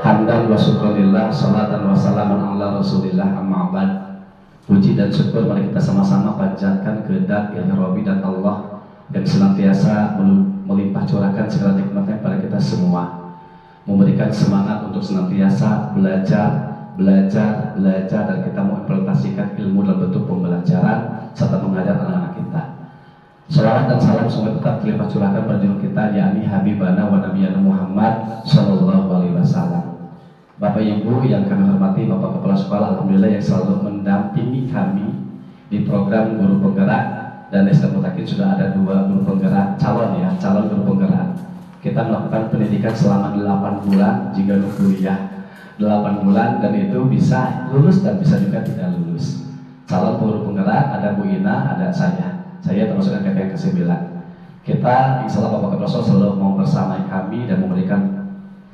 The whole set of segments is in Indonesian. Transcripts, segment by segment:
Hamdan wa syukurillah, salatan wa salaman ala rasulillah, amma ba'd. Puji dan syukur mari kita sama-sama panjatkan kehendak Ilahi Rabbi dan Allah yang senantiasa melimpah curahkan segala nikmatnya pada kita semua, memberikan semangat untuk senantiasa belajar dan kita mengimplementasikan ilmu dalam bentuk pembelajaran serta mengajar anak-anak kita. Salawat dan salam semoga tetap terlimpah curahkan pada junjungan kita, yakni Habibana wa Nabiyana Muhammad Sallallahu Alaihi Wasallam. Bapak Ibu yang kami hormati, Bapak Kepala Sekolah, alhamdulillah yang selalu mendampingi kami di program guru penggerak, dan SD Mutakin sudah ada 2 guru penggerak calon guru penggerak. Kita melakukan pendidikan selama 8 bulan jika kuliah 8 bulan, dan itu bisa lulus dan bisa juga tidak lulus. Calon guru penggerak ada Bu Ina, ada saya termasuk angkatan yang ke-9. Kita insya Allah Bapak Kepala Sekolah selalu mau bersamai kami dan memberikan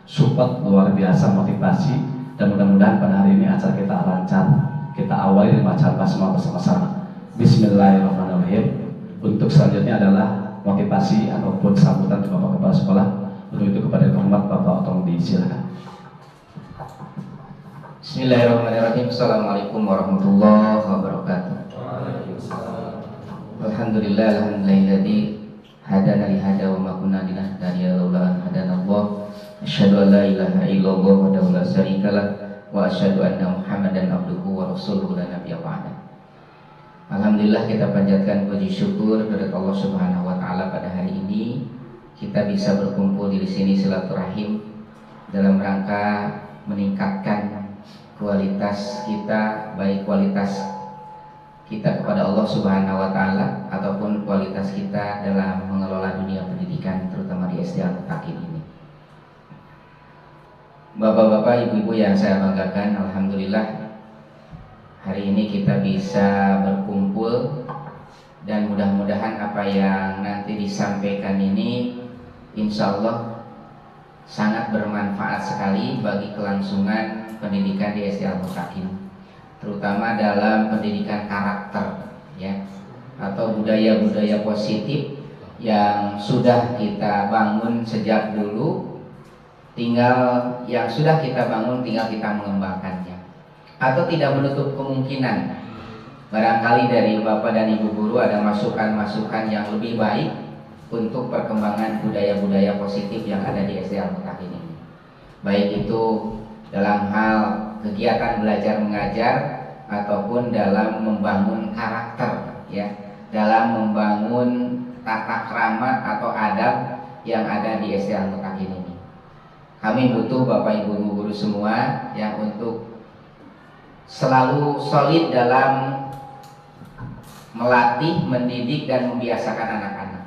support luar biasa, motivasi, dan mudah-mudahan pada hari ini acara kita lancar. Kita awali dengan bacaan basmalah bersama-sama. Bismillahirrahmanirrahim. Untuk selanjutnya adalah motivasi ataupun sambutan dari Bapak Kepala Sekolah. Untuk itu kepada yang hormat Bapak tolong disilakan. Bismillahirrahmanirrahim. Assalamualaikum warahmatullahi wabarakatuh. Alhamdulillahilladzi hadana li hada wa ma kunna linahtadiya laula an hadanallah. Asyhadu an la ilaha illallah wahdahu la syarikalah wa asyhadu anna Muhammadan abduhu wa rasuluhu la nabiyya ba'da. Alhamdulillah, kita panjatkan puji syukur kepada Allah Subhanahu wa taala pada hari ini kita bisa berkumpul di sini silaturahim dalam rangka meningkatkan kualitas kita, baik kualitas kita kepada Allah Subhanahu wa taala ataupun kualitas kita dalam mengelola dunia pendidikan, terutama di SD Al-Mutakin ini. Bapak-bapak, ibu-ibu yang saya banggakan, alhamdulillah hari ini kita bisa berkumpul, dan mudah-mudahan apa yang nanti disampaikan ini insya Allah sangat bermanfaat sekali bagi kelangsungan pendidikan di SD Al-Mutakin, terutama dalam pendidikan karakter atau budaya-budaya positif yang sudah kita bangun sejak dulu, tinggal kita mengembangkannya, atau tidak menutup kemungkinan barangkali dari Bapak dan Ibu guru ada masukan-masukan yang lebih baik untuk perkembangan budaya-budaya positif yang ada di SD Al-Mutakin ini, baik itu dalam hal kegiatan belajar mengajar ataupun dalam membangun karakter, dalam membangun tata krama atau adab yang ada di SD Al-Mutakin ini. Kami butuh Bapak Ibu guru semua yang untuk selalu solid dalam melatih, mendidik, dan membiasakan anak-anak.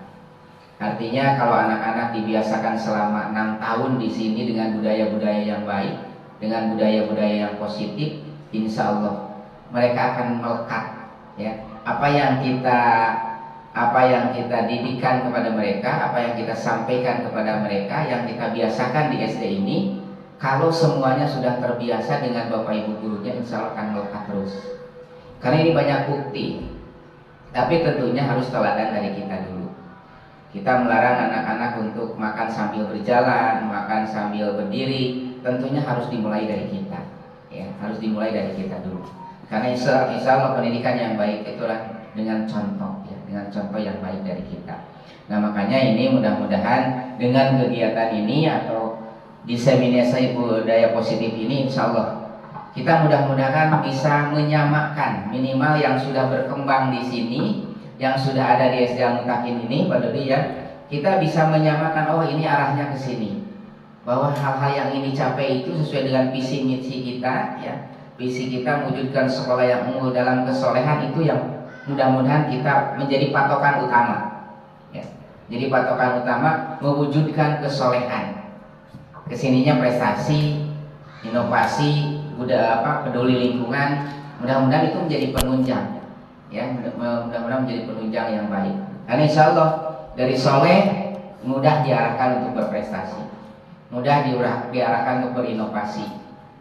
Artinya kalau anak-anak dibiasakan selama 6 tahun di sini dengan budaya-budaya yang baik, dengan budaya-budaya yang positif, insya Allah mereka akan melekat. Apa yang kita didikkan kepada mereka, apa yang kita sampaikan kepada mereka, yang kita biasakan di SD ini, kalau semuanya sudah terbiasa dengan Bapak Ibu gurunya, insya Allah akan melekat terus. Karena ini banyak bukti, tapi tentunya harus teladan dari kita dulu. Kita melarang anak-anak untuk makan sambil berjalan, makan sambil berdiri, tentunya harus dimulai dari kita, harus dimulai dari kita dulu. Karena insya Allah pendidikan yang baik itulah dengan contoh, dengan contoh yang baik dari kita. Nah, makanya ini mudah-mudahan dengan kegiatan ini atau diseminasi budaya positif ini, insya Allah kita mudah-mudahan bisa menyamakan minimal yang sudah berkembang di sini, yang sudah ada di SD Al-Mutakin ini, Pak Dodi, kita bisa menyamakan, oh ini arahnya ke sini, bahwa hal-hal yang ini capai itu sesuai dengan visi misi kita, visi kita mewujudkan sekolah yang unggul dalam kesolehan, itu yang mudah-mudahan kita menjadi patokan utama, jadi patokan utama mewujudkan kesolehan, kesininya prestasi, inovasi, peduli lingkungan, mudah-mudahan itu menjadi penunjang, mudah-mudahan menjadi penunjang yang baik. Karena insya Allah dari soleh mudah diarahkan untuk berprestasi, mudah diarahkan untuk berinovasi,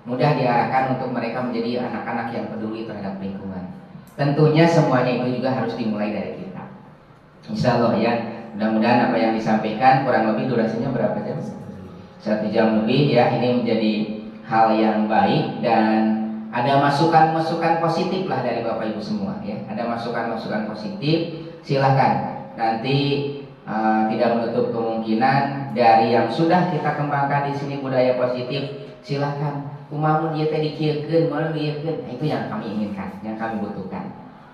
mudah diarahkan untuk mereka menjadi anak-anak yang peduli terhadap lingkungan. Tentunya semuanya itu juga harus dimulai dari kita, insya Allah. Mudah-mudahan apa yang disampaikan kurang lebih durasinya berapa jam? 1 jam lebih ya. Ini menjadi hal yang baik dan ada masukan-masukan positif lah dari Bapak Ibu semua ya. Ada masukan-masukan positif. Silahkan nanti tidak menutup kemungkinan dari yang sudah kita kembangkan di sini budaya positif. Silahkan kumaha dia teh dikiekeun, mau dikiekeun. Nah, itu yang kami inginkan, yang kami butuhkan.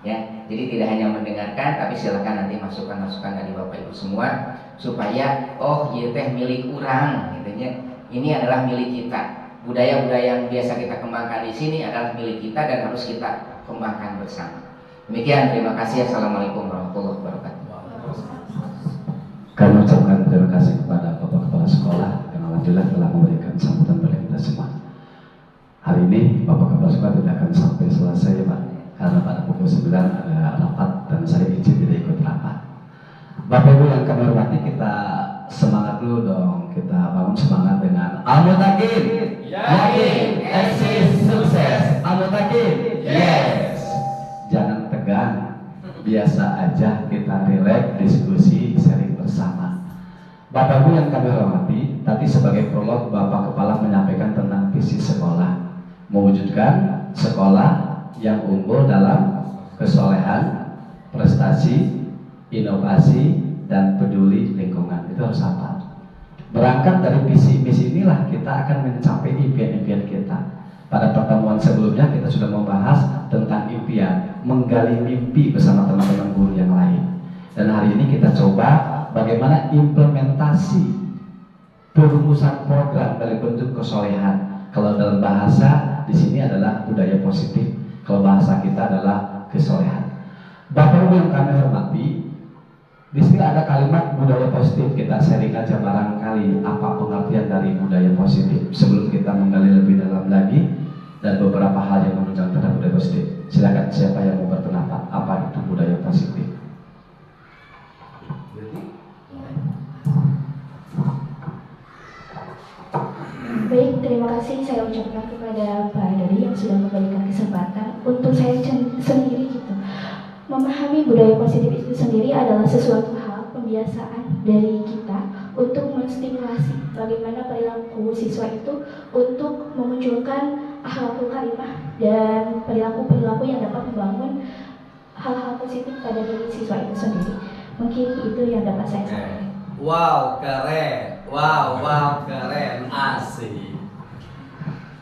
Ya, jadi tidak hanya mendengarkan, tapi silakan nanti masukan-masukan dari Bapak Ibu semua supaya oh ieu teh milik urang, gitu ya. Ini adalah milik kita. Budaya-budaya yang biasa kita kembangkan di sini adalah milik kita dan harus kita kembangkan bersama. Demikian, terima kasih. Assalamualaikum warahmatullahi wabarakatuh. Kami ucapkan terima kasih kepada Bapak Kepala Sekolah yang alhamdulillah telah memberikan sambutan bagi kita semua. Hari ini Bapak Kepala Sekolah tidak akan sampai selesai ya Pak, karena pada pukul 9 ada rapat dan saya izin tidak ikut rapat. Bapak Ibu yang kami hormati, kita semangat dulu dong, kita bangun semangat dengan Al-Mutakin, yakin, eksis, sukses. Al-Mutakin, yes. Jangan tegang, biasa aja, kita relax, diskusi, sharing bersama. Bapak Ibu yang kami hormati, tadi sebagai prolog Bapak Kepala menyampaikan tentang visi sekolah, mewujudkan sekolah yang unggul dalam kesolehan, prestasi, inovasi, dan peduli lingkungan. Itu harus apa? Berangkat dari visi misi inilah kita akan mencapai impian-impian kita. Pada pertemuan sebelumnya kita sudah membahas tentang impian, menggali mimpi bersama teman-teman guru yang lain. Dan hari ini kita coba bagaimana implementasi perumusan program dari bentuk kesolehan. Kalau dalam bahasa di sini adalah budaya positif, kalau bahasa kita adalah kesolehan. Bapak Ibu yang kami hormati, di sini ada kalimat budaya positif. Kita sharing aja barangkali apa pengertian dari budaya positif sebelum kita menggali lebih dalam lagi dan beberapa hal yang menunjang terhadap budaya positif. Silakan siapa yang mau berpendapat apa itu budaya positif. Baik, terima kasih saya ucapkan kepada Pak Dodi yang sudah memberikan kesempatan untuk saya sendiri gitu. Memahami budaya positif itu sendiri adalah sesuatu hal pembiasaan dari kita untuk menstimulasi bagaimana perilaku siswa itu untuk memunculkan akhlakul karimah dan perilaku-perilaku yang dapat membangun hal-hal positif pada diri siswa itu sendiri. Mungkin itu yang dapat saya sampaikan. Wow, keren. Wow, keren. Asik.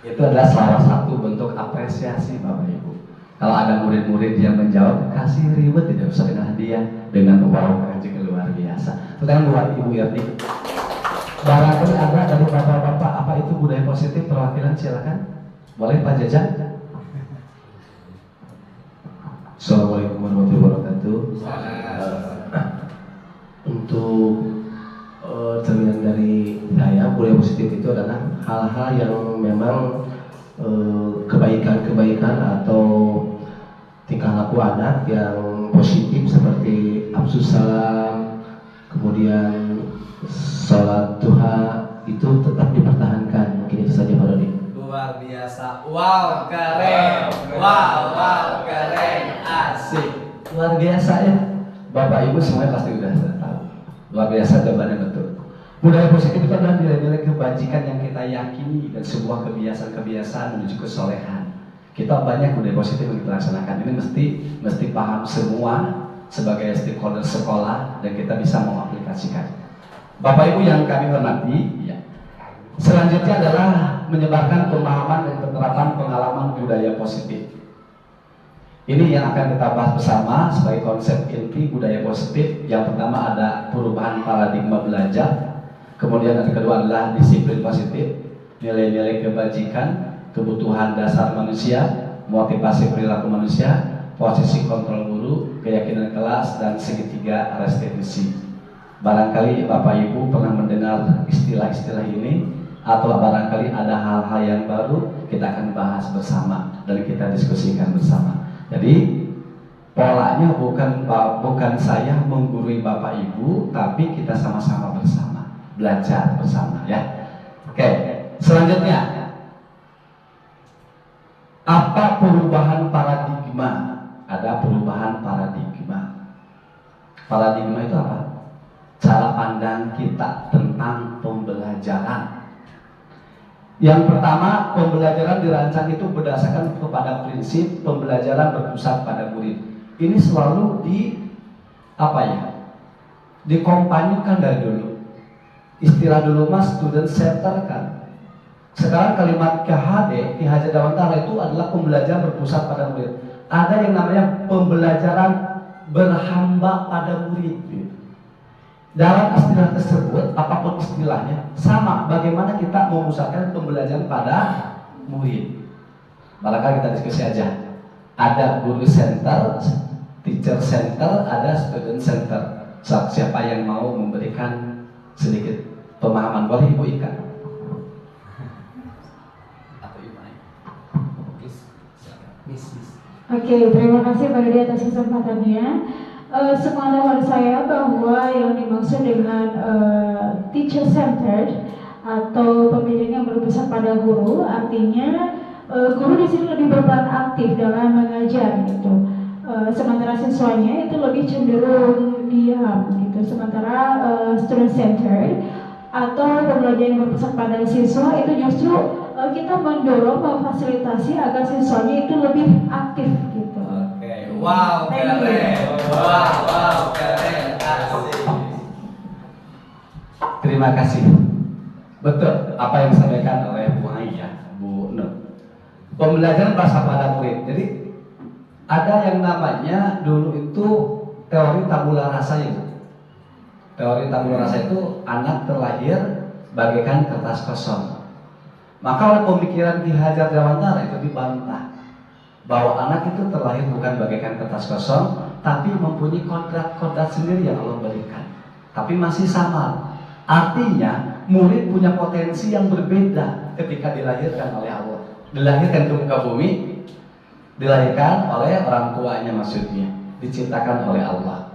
Itu adalah salah satu bentuk apresiasi Bapak Ibu. Kalau ada murid-murid yang menjawab, kasih reward, tidak usah dengan hadiah, dengan wow keren juga luar biasa. Itu kan buat Ibu Yerni. Barangkali ada dari bapak-bapak apa itu budaya positif perwakilan, silakan. Boleh Pak Jajan. Assalamualaikum warahmatullahi wabarakatuh. Untuk cerminan dari saya, budaya positif itu adalah hal-hal yang memang kebaikan-kebaikan atau tingkah laku anak yang positif seperti absus salam, kemudian sholat duha itu tetap dipertahankan. Mungkin itu saja Pak Dodi. Luar biasa. Wow, keren. Wow, keren. Asik. Luar biasa ya. Bapak Ibu semuanya pasti sudah tahu. Luar biasa, jawabannya betul. Budaya positif itu adalah nilai-nilai kebajikan yang kita yakini dan sebuah kebiasaan-kebiasaan menuju kesolehan. Kita banyak budaya positif yang kita laksanakan. Ini mesti paham semua sebagai stakeholder sekolah dan kita bisa mengaplikasikan. Bapak Ibu yang kami hormati, ya. Selanjutnya adalah menyebarkan pemahaman dan penerapan pengalaman budaya positif. Ini yang akan kita bahas bersama sebagai konsep inti budaya positif. Yang pertama ada perubahan paradigma belajar. Kemudian yang kedua adalah disiplin positif, nilai-nilai kebajikan, kebutuhan dasar manusia, motivasi perilaku manusia, posisi kontrol guru, keyakinan kelas, dan segitiga restitusi. Barangkali Bapak Ibu pernah mendengar istilah-istilah ini, atau barangkali ada hal-hal yang baru, kita akan bahas bersama dan kita diskusikan bersama. Jadi polanya bukan saya menggurui Bapak Ibu, tapi kita sama-sama bersama belajar bersama ya. Oke, selanjutnya apa perubahan paradigma? Ada perubahan paradigma. Paradigma itu apa? Cara pandang kita tentang pembelajaran. Yang pertama, pembelajaran dirancang itu berdasarkan kepada prinsip pembelajaran berpusat pada murid. Ini selalu dikompanyikan dari dulu. Istilah dulu mas student center kan. Sekarang kalimat KHD, Ki Hajar Dewantara itu adalah pembelajaran berpusat pada murid. Ada yang namanya pembelajaran berhamba pada murid. Dalam istilah tersebut, apapun istilahnya, sama bagaimana kita memusatkan pembelajaran pada murid. Barangkali kita diskusi aja. Ada guru center, teacher center, ada student center. Siapa yang mau memberikan sedikit pemahaman? Boleh Ibu Ika. Oke, terima kasih Pak Dodi atas kesempatannya. Sepengetahuan saya bahwa yang dimaksud dengan teacher centered atau pembimbing yang berpusat pada guru, artinya guru di sini lebih berperan aktif dalam mengajar gitu. Sementara siswanya itu lebih cenderung diam gitu. Sementara student centered atau pembelajaran yang berpusat pada siswa itu justru kita mendorong memfasilitasi agar siswanya itu lebih aktif gitu. Oke, wow keren, wow keren, asik. Terima kasih. Betul apa yang disampaikan oleh Bu Aisyah, Bu Nur. Pembelajaran bahasa pada murid. Jadi ada yang namanya dulu itu teori tabula rasa itu. Teori tabula rasa itu anak terlahir bagaikan kertas kosong. Maka oleh pemikiran Ki Hajar Dewantara itu dibantah bahwa anak itu terlahir bukan bagaikan kertas kosong, tapi mempunyai kodrat-kodrat sendiri yang Allah berikan. Tapi masih sama. Artinya murid punya potensi yang berbeda ketika dilahirkan oleh Allah. Dilahirkan ke muka bumi, dilahirkan oleh orang tuanya maksudnya, diciptakan oleh Allah.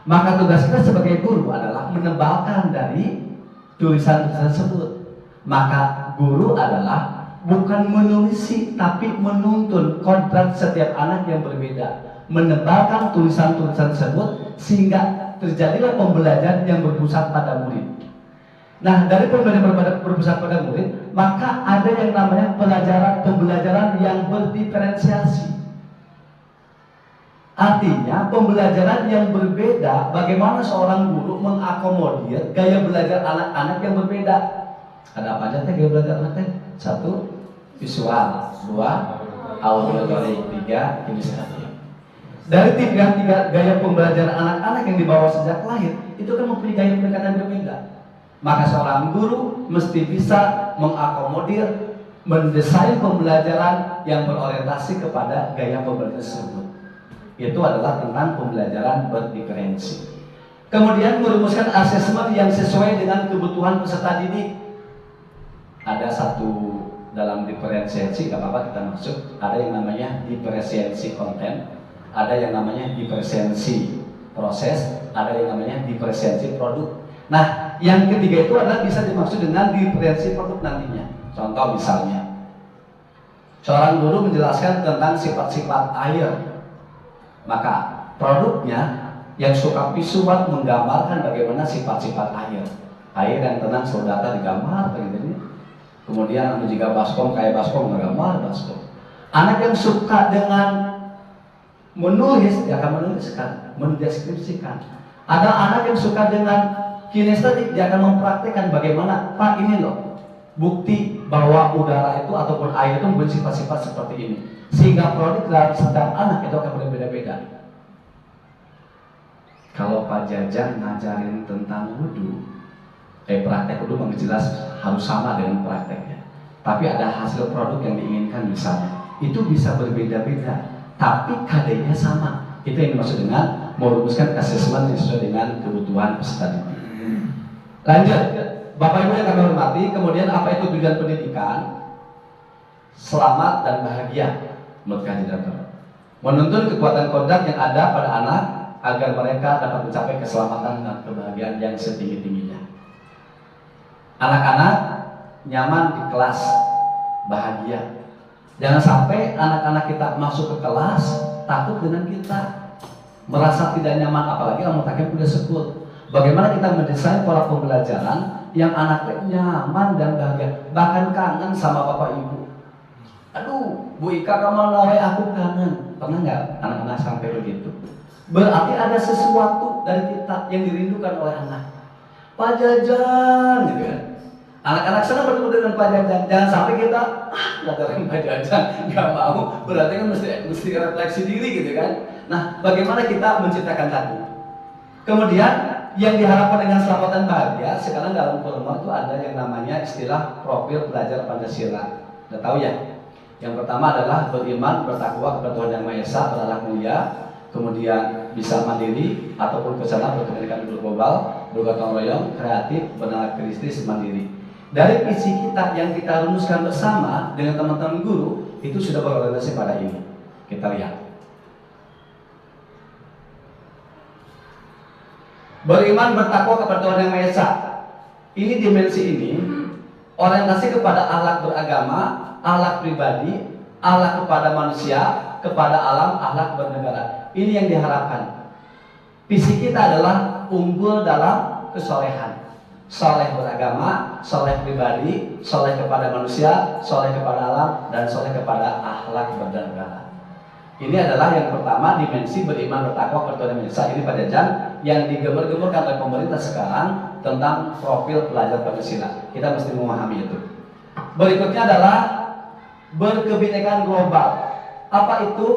Maka tugas kita sebagai guru adalah menebalkan dari tulisan tersebut. Maka guru adalah bukan menulisi tapi menuntun kodrat setiap anak yang berbeda, menebalkan tulisan-tulisan tersebut sehingga terjadilah pembelajaran yang berpusat pada murid. Nah, dari pembelajaran berpusat pada murid, maka ada yang namanya pembelajaran yang berdiferensiasi. Artinya pembelajaran yang berbeda, bagaimana seorang guru mengakomodir gaya belajar anak-anak yang berbeda. Ada apa aja teh gaya belajar anak teh? 1, visual. 2, auditory. 3, kinestetik. Dari tiga gaya pembelajaran anak-anak yang dibawa sejak lahir, itu kan mempunyai gaya pendekatan yang berbeda. Maka seorang guru mesti bisa mengakomodir, mendesain pembelajaran yang berorientasi kepada gaya pembelajaran tersebut. Itu adalah tentang pembelajaran berdiferensi. Kemudian merumuskan asesmen yang sesuai dengan kebutuhan peserta didik. Ada satu dalam diferensiasi, gak apa-apa kita masuk. Ada yang namanya diferensiasi konten, ada yang namanya diferensiasi proses, ada yang namanya diferensiasi produk. Nah, yang ketiga itu adalah bisa dimaksud dengan diferensiasi produk nantinya. Contoh misalnya, seorang guru menjelaskan tentang sifat-sifat air, maka produknya yang suka visual menggambarkan bagaimana sifat-sifat air. Air yang tenang saudara digambar begini. Kemudian jika baskom kayak baskom menggambar baskom. Anak yang suka dengan menulis, dia akan menuliskan, mendeskripsikan. Ada anak yang suka dengan kinestetik, dia akan mempraktikkan bagaimana, Pak ini loh, bukti bahwa udara itu ataupun air itu memiliki sifat-sifat seperti ini. Sehingga produk dalam setiap anak itu akan berbeda-beda. Kalau Pak Jajang ngajarin tentang wudhu, praktek wudhu memang jelas harus sama dengan prakteknya. Tapi ada hasil produk yang diinginkan di sana. Itu bisa berbeda-beda, tapi KD-nya sama. Itu yang dimaksud dengan merumuskan asesmen yang sesuai dengan kebutuhan peserta didik. Lanjut, Bapak Ibu yang kami hormati, kemudian apa itu tujuan pendidikan? Selamat dan bahagia menurut kandidat. Menuntun kekuatan kodrat yang ada pada anak agar mereka dapat mencapai keselamatan dan kebahagiaan yang setinggi-tingginya. Anak-anak nyaman di kelas, bahagia. Jangan sampai anak-anak kita masuk ke kelas takut dengan kita, merasa tidak nyaman, apalagi kamu takut udah sebut. Bagaimana kita mendesain pola pembelajaran yang anaknya nyaman dan bahagia, bahkan kangen sama bapak ibu. Aduh, Bu Ika kemana? Aku kangen. Pernah nggak anak-anak sampai begitu? Berarti ada sesuatu dari kita yang dirindukan oleh anak. Pak Jajan, gitu kan? Anak-anak senang bertemu dengan Pak Jajan. Jangan sampai kita nggak ada Pak Jajan, nggak mau. Berarti kan mesti refleksi diri, gitu kan? Nah, bagaimana kita menciptakan tadi? Kemudian yang diharapkan dengan selamat dan bahagia, sekarang dalam Kurma itu ada yang namanya istilah profil pelajar Pancasila. Udah tahu ya? Yang pertama adalah beriman, bertakwa kepada Tuhan Yang Maha Esa, berakhlak mulia, kemudian bisa mandiri ataupun kesana berkepentingan global, bergotong royong, kreatif, benar kritis, mandiri. Dari visi kita yang kita rumuskan bersama dengan teman-teman guru itu sudah berorientasi pada ini. Kita lihat. Beriman, bertakwa kepada Tuhan Yang Maha Esa. Ini dimensi ini orientasi kepada akhlak beragama, akhlak pribadi, akhlak kepada manusia, kepada alam, akhlak bernegara. Ini yang diharapkan. Visi kita adalah unggul dalam kesolehan. Soleh beragama, soleh pribadi, soleh kepada manusia, soleh kepada alam, dan soleh kepada akhlak bernegara. Ini adalah yang pertama, dimensi beriman, bertakwa kepada Tuhan Yang Maha Esa. Ini Pak Jajan yang digembar-gemborkan oleh pemerintah sekarang tentang profil pelajar Pancasila. Kita mesti memahami itu. Berikutnya adalah berkebinekaan global. Apa itu?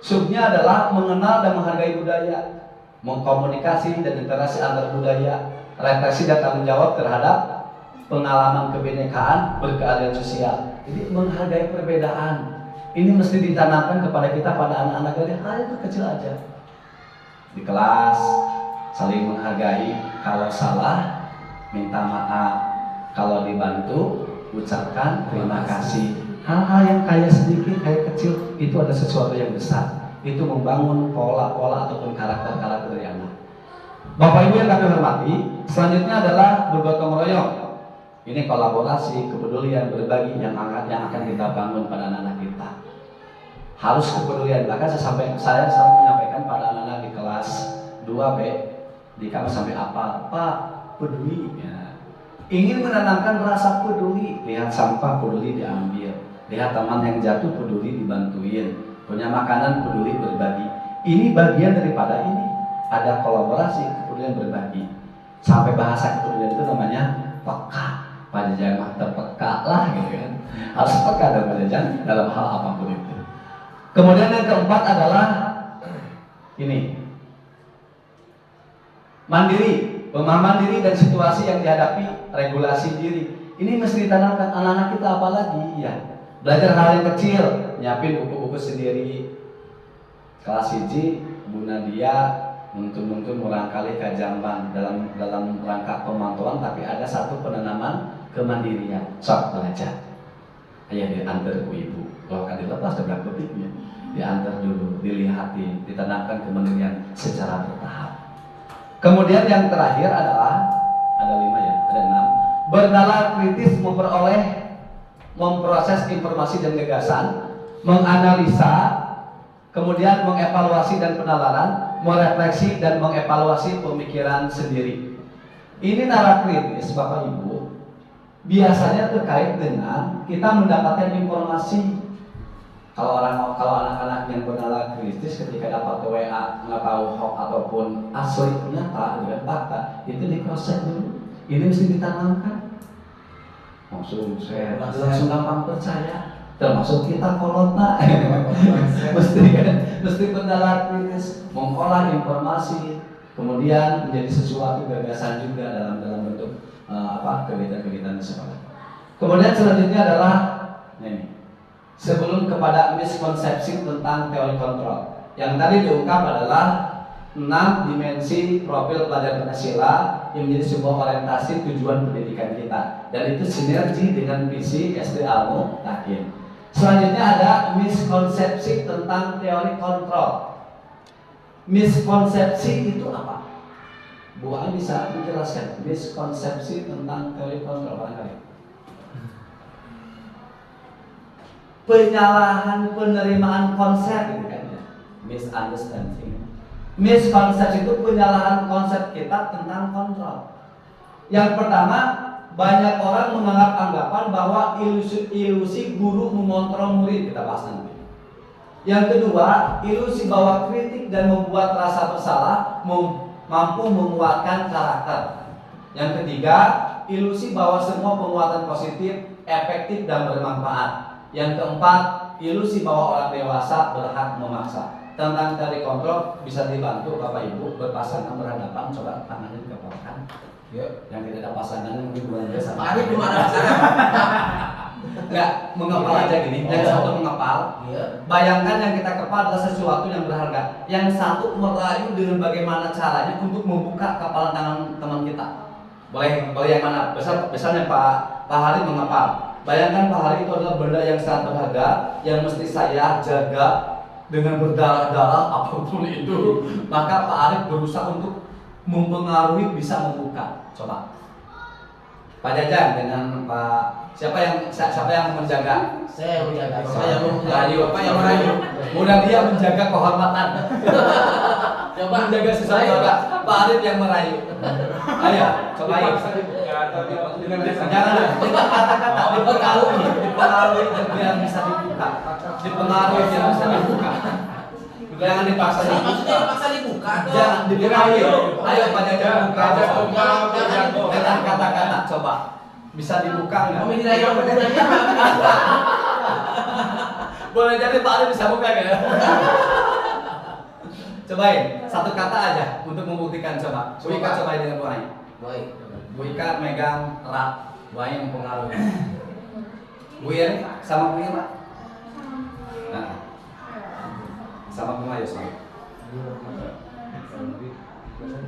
Subnya adalah mengenal dan menghargai budaya, mengkomunikasi dan interaksi antar budaya, refleksi dan tanggung jawab terhadap pengalaman kebinekaan, berkeadilan sosial. Jadi menghargai perbedaan. Ini mesti ditanamkan kepada kita, pada anak-anak dari hal yang kecil aja. Di kelas saling menghargai, kalau salah minta maaf, kalau dibantu ucapkan terima kasih. Hal-hal yang kayak sedikit, kayak kecil, itu ada sesuatu yang besar. Itu membangun pola-pola ataupun karakter-karakter dari anak. Bapak Ibu yang kami hormati, selanjutnya adalah bergotong royong. Ini kolaborasi, kepedulian, berbagi yang akan kita bangun pada anak-anak kita. Harus kepedulian. Bahkan saya selalu menyampaikan pada anak-anak di kelas 2B, di kami sampai apa? Pak, peduli. Ya. Ingin menanamkan rasa peduli. Lihat sampah, peduli diambil. Lihat teman yang jatuh, peduli dibantuin. Punya makanan, peduli berbagi. Ini bagian daripada ini. Ada kolaborasi, kepedulian berbagi. Sampai bahasa kepedulian itu namanya peka. Pak Jajan mah terpeka lah, gitu kan. Harus peka dan Pak Jajan dalam hal apapun itu. Kemudian yang keempat adalah ini, mandiri, pemahaman diri dan situasi yang dihadapi, regulasi diri. Ini mesti ditanamkan anak-anak kita, apalagi ya. Belajar hal yang kecil, nyiapin buku-buku sendiri. Kelas 1, Bu Nadia nuntun merangkali ke Jamban dalam rangka pemantauan, tapi ada satu penanaman kemandirian. Sok belajar. Ayah diantar ku ibu. Kalau kan dilepas sebelah petiknya, diantar dulu, dilihatin, ditanamkan kemandirian secara bertahap. Kemudian yang terakhir adalah ada 5 ya, ada 6. Bernalar kritis, memproses informasi dan gagasan, menganalisa, kemudian mengevaluasi dan penalaran, merefleksi dan mengevaluasi pemikiran sendiri. Ini nalar kritis, Bapak Ibu, biasanya terkait dengan kita mendapatkan informasi. Kalau anak-anak yang bernalar kritis ketika dapat WA nggak tahu hoax ataupun asli nyata dengan fakta, itu di cross check dulu. Ini mesti ditanamkan. Langsung gampang percaya, termasuk kita kolotna. mesti bernalar kritis, mengolah informasi, kemudian menjadi sesuatu gagasan juga dalam bentuk kegiatan-kegiatan sekolah. Kemudian selanjutnya adalah ini, sebelum kepada miskonsepsi tentang teori kontrol. Yang tadi diungkap adalah 6 dimensi profil pelajar Pancasila yang menjadi sebuah orientasi tujuan pendidikan kita, dan itu sinergi dengan visi SD Al Muttaqin. Selanjutnya ada miskonsepsi tentang teori kontrol. Miskonsepsi itu apa? Bu Ai bisa menjelaskan miskonsepsi tentang teori kontrol barangkali? Penyalahan penerimaan konsep, gitu kan ya? Misunderstanding. Miskonsepsi itu penyalahan konsep kita tentang kontrol. Yang pertama, banyak orang menganggap anggapan bahwa ilusi guru mengontrol murid, kita bahas nanti. Yang kedua, ilusi bahwa kritik dan membuat rasa bersalah mampu menguatkan karakter. Yang ketiga, ilusi bahwa semua penguatan positif, efektif dan bermanfaat. Yang keempat, ilusi bahwa orang dewasa berhak memaksa. Tentang teori kontrol bisa dibantu Bapak Ibu berpasangan berhadapan, coba tangannya dikepalkan. Ya, yang tidak ada pasangan mungkin bulan biasa. Pak Arif belum ada pasangan. Enggak, mengepal aja gini. Yang satu mengepal. Bayangkan yang kita kepal adalah sesuatu yang berharga. Yang satu merayu dengan bagaimana caranya untuk membuka kepalan tangan teman kita. Boleh yang mana? Misalnya Pak Hari mengepal. Bayangkan Pak Hari itu adalah benda yang sangat berharga yang mesti saya jaga dengan berdarah-darah apapun itu. Maka Pak Arif berusaha untuk mempengaruhi bisa membuka. Coba Pak Jajan dengan Pak siapa yang menjaga? Saya menjaga. Saya merayu. Apa yang merayu? Mudah dia menjaga kehormatan. Coba menjaga sesuatu. Pak Arif yang merayu. Ayo, cobain. Jangan kata-kata dipengaruhi biar bisa dibuka. Dipengaruhi biar bisa dibuka. Jangan dipaksa dibuka. Maksudnya dipaksa dibuka dong. Jangan dipengaruhi. Ayo Pak Jajan buka. Dengan kata-kata coba. Bisa dibuka nggak? Ini lagi yang benar. Boleh jadi Pak Arif bisa buka nggak? Cobain satu kata aja untuk membuktikan. Coba. Bu Ika cobain dengan Bu Ai. Baik. Bu Ika megang erat. Bu Ai yang mempengaruhi. Bu Iri sama Bu Ira. Nah, sama Bu Mayu sama.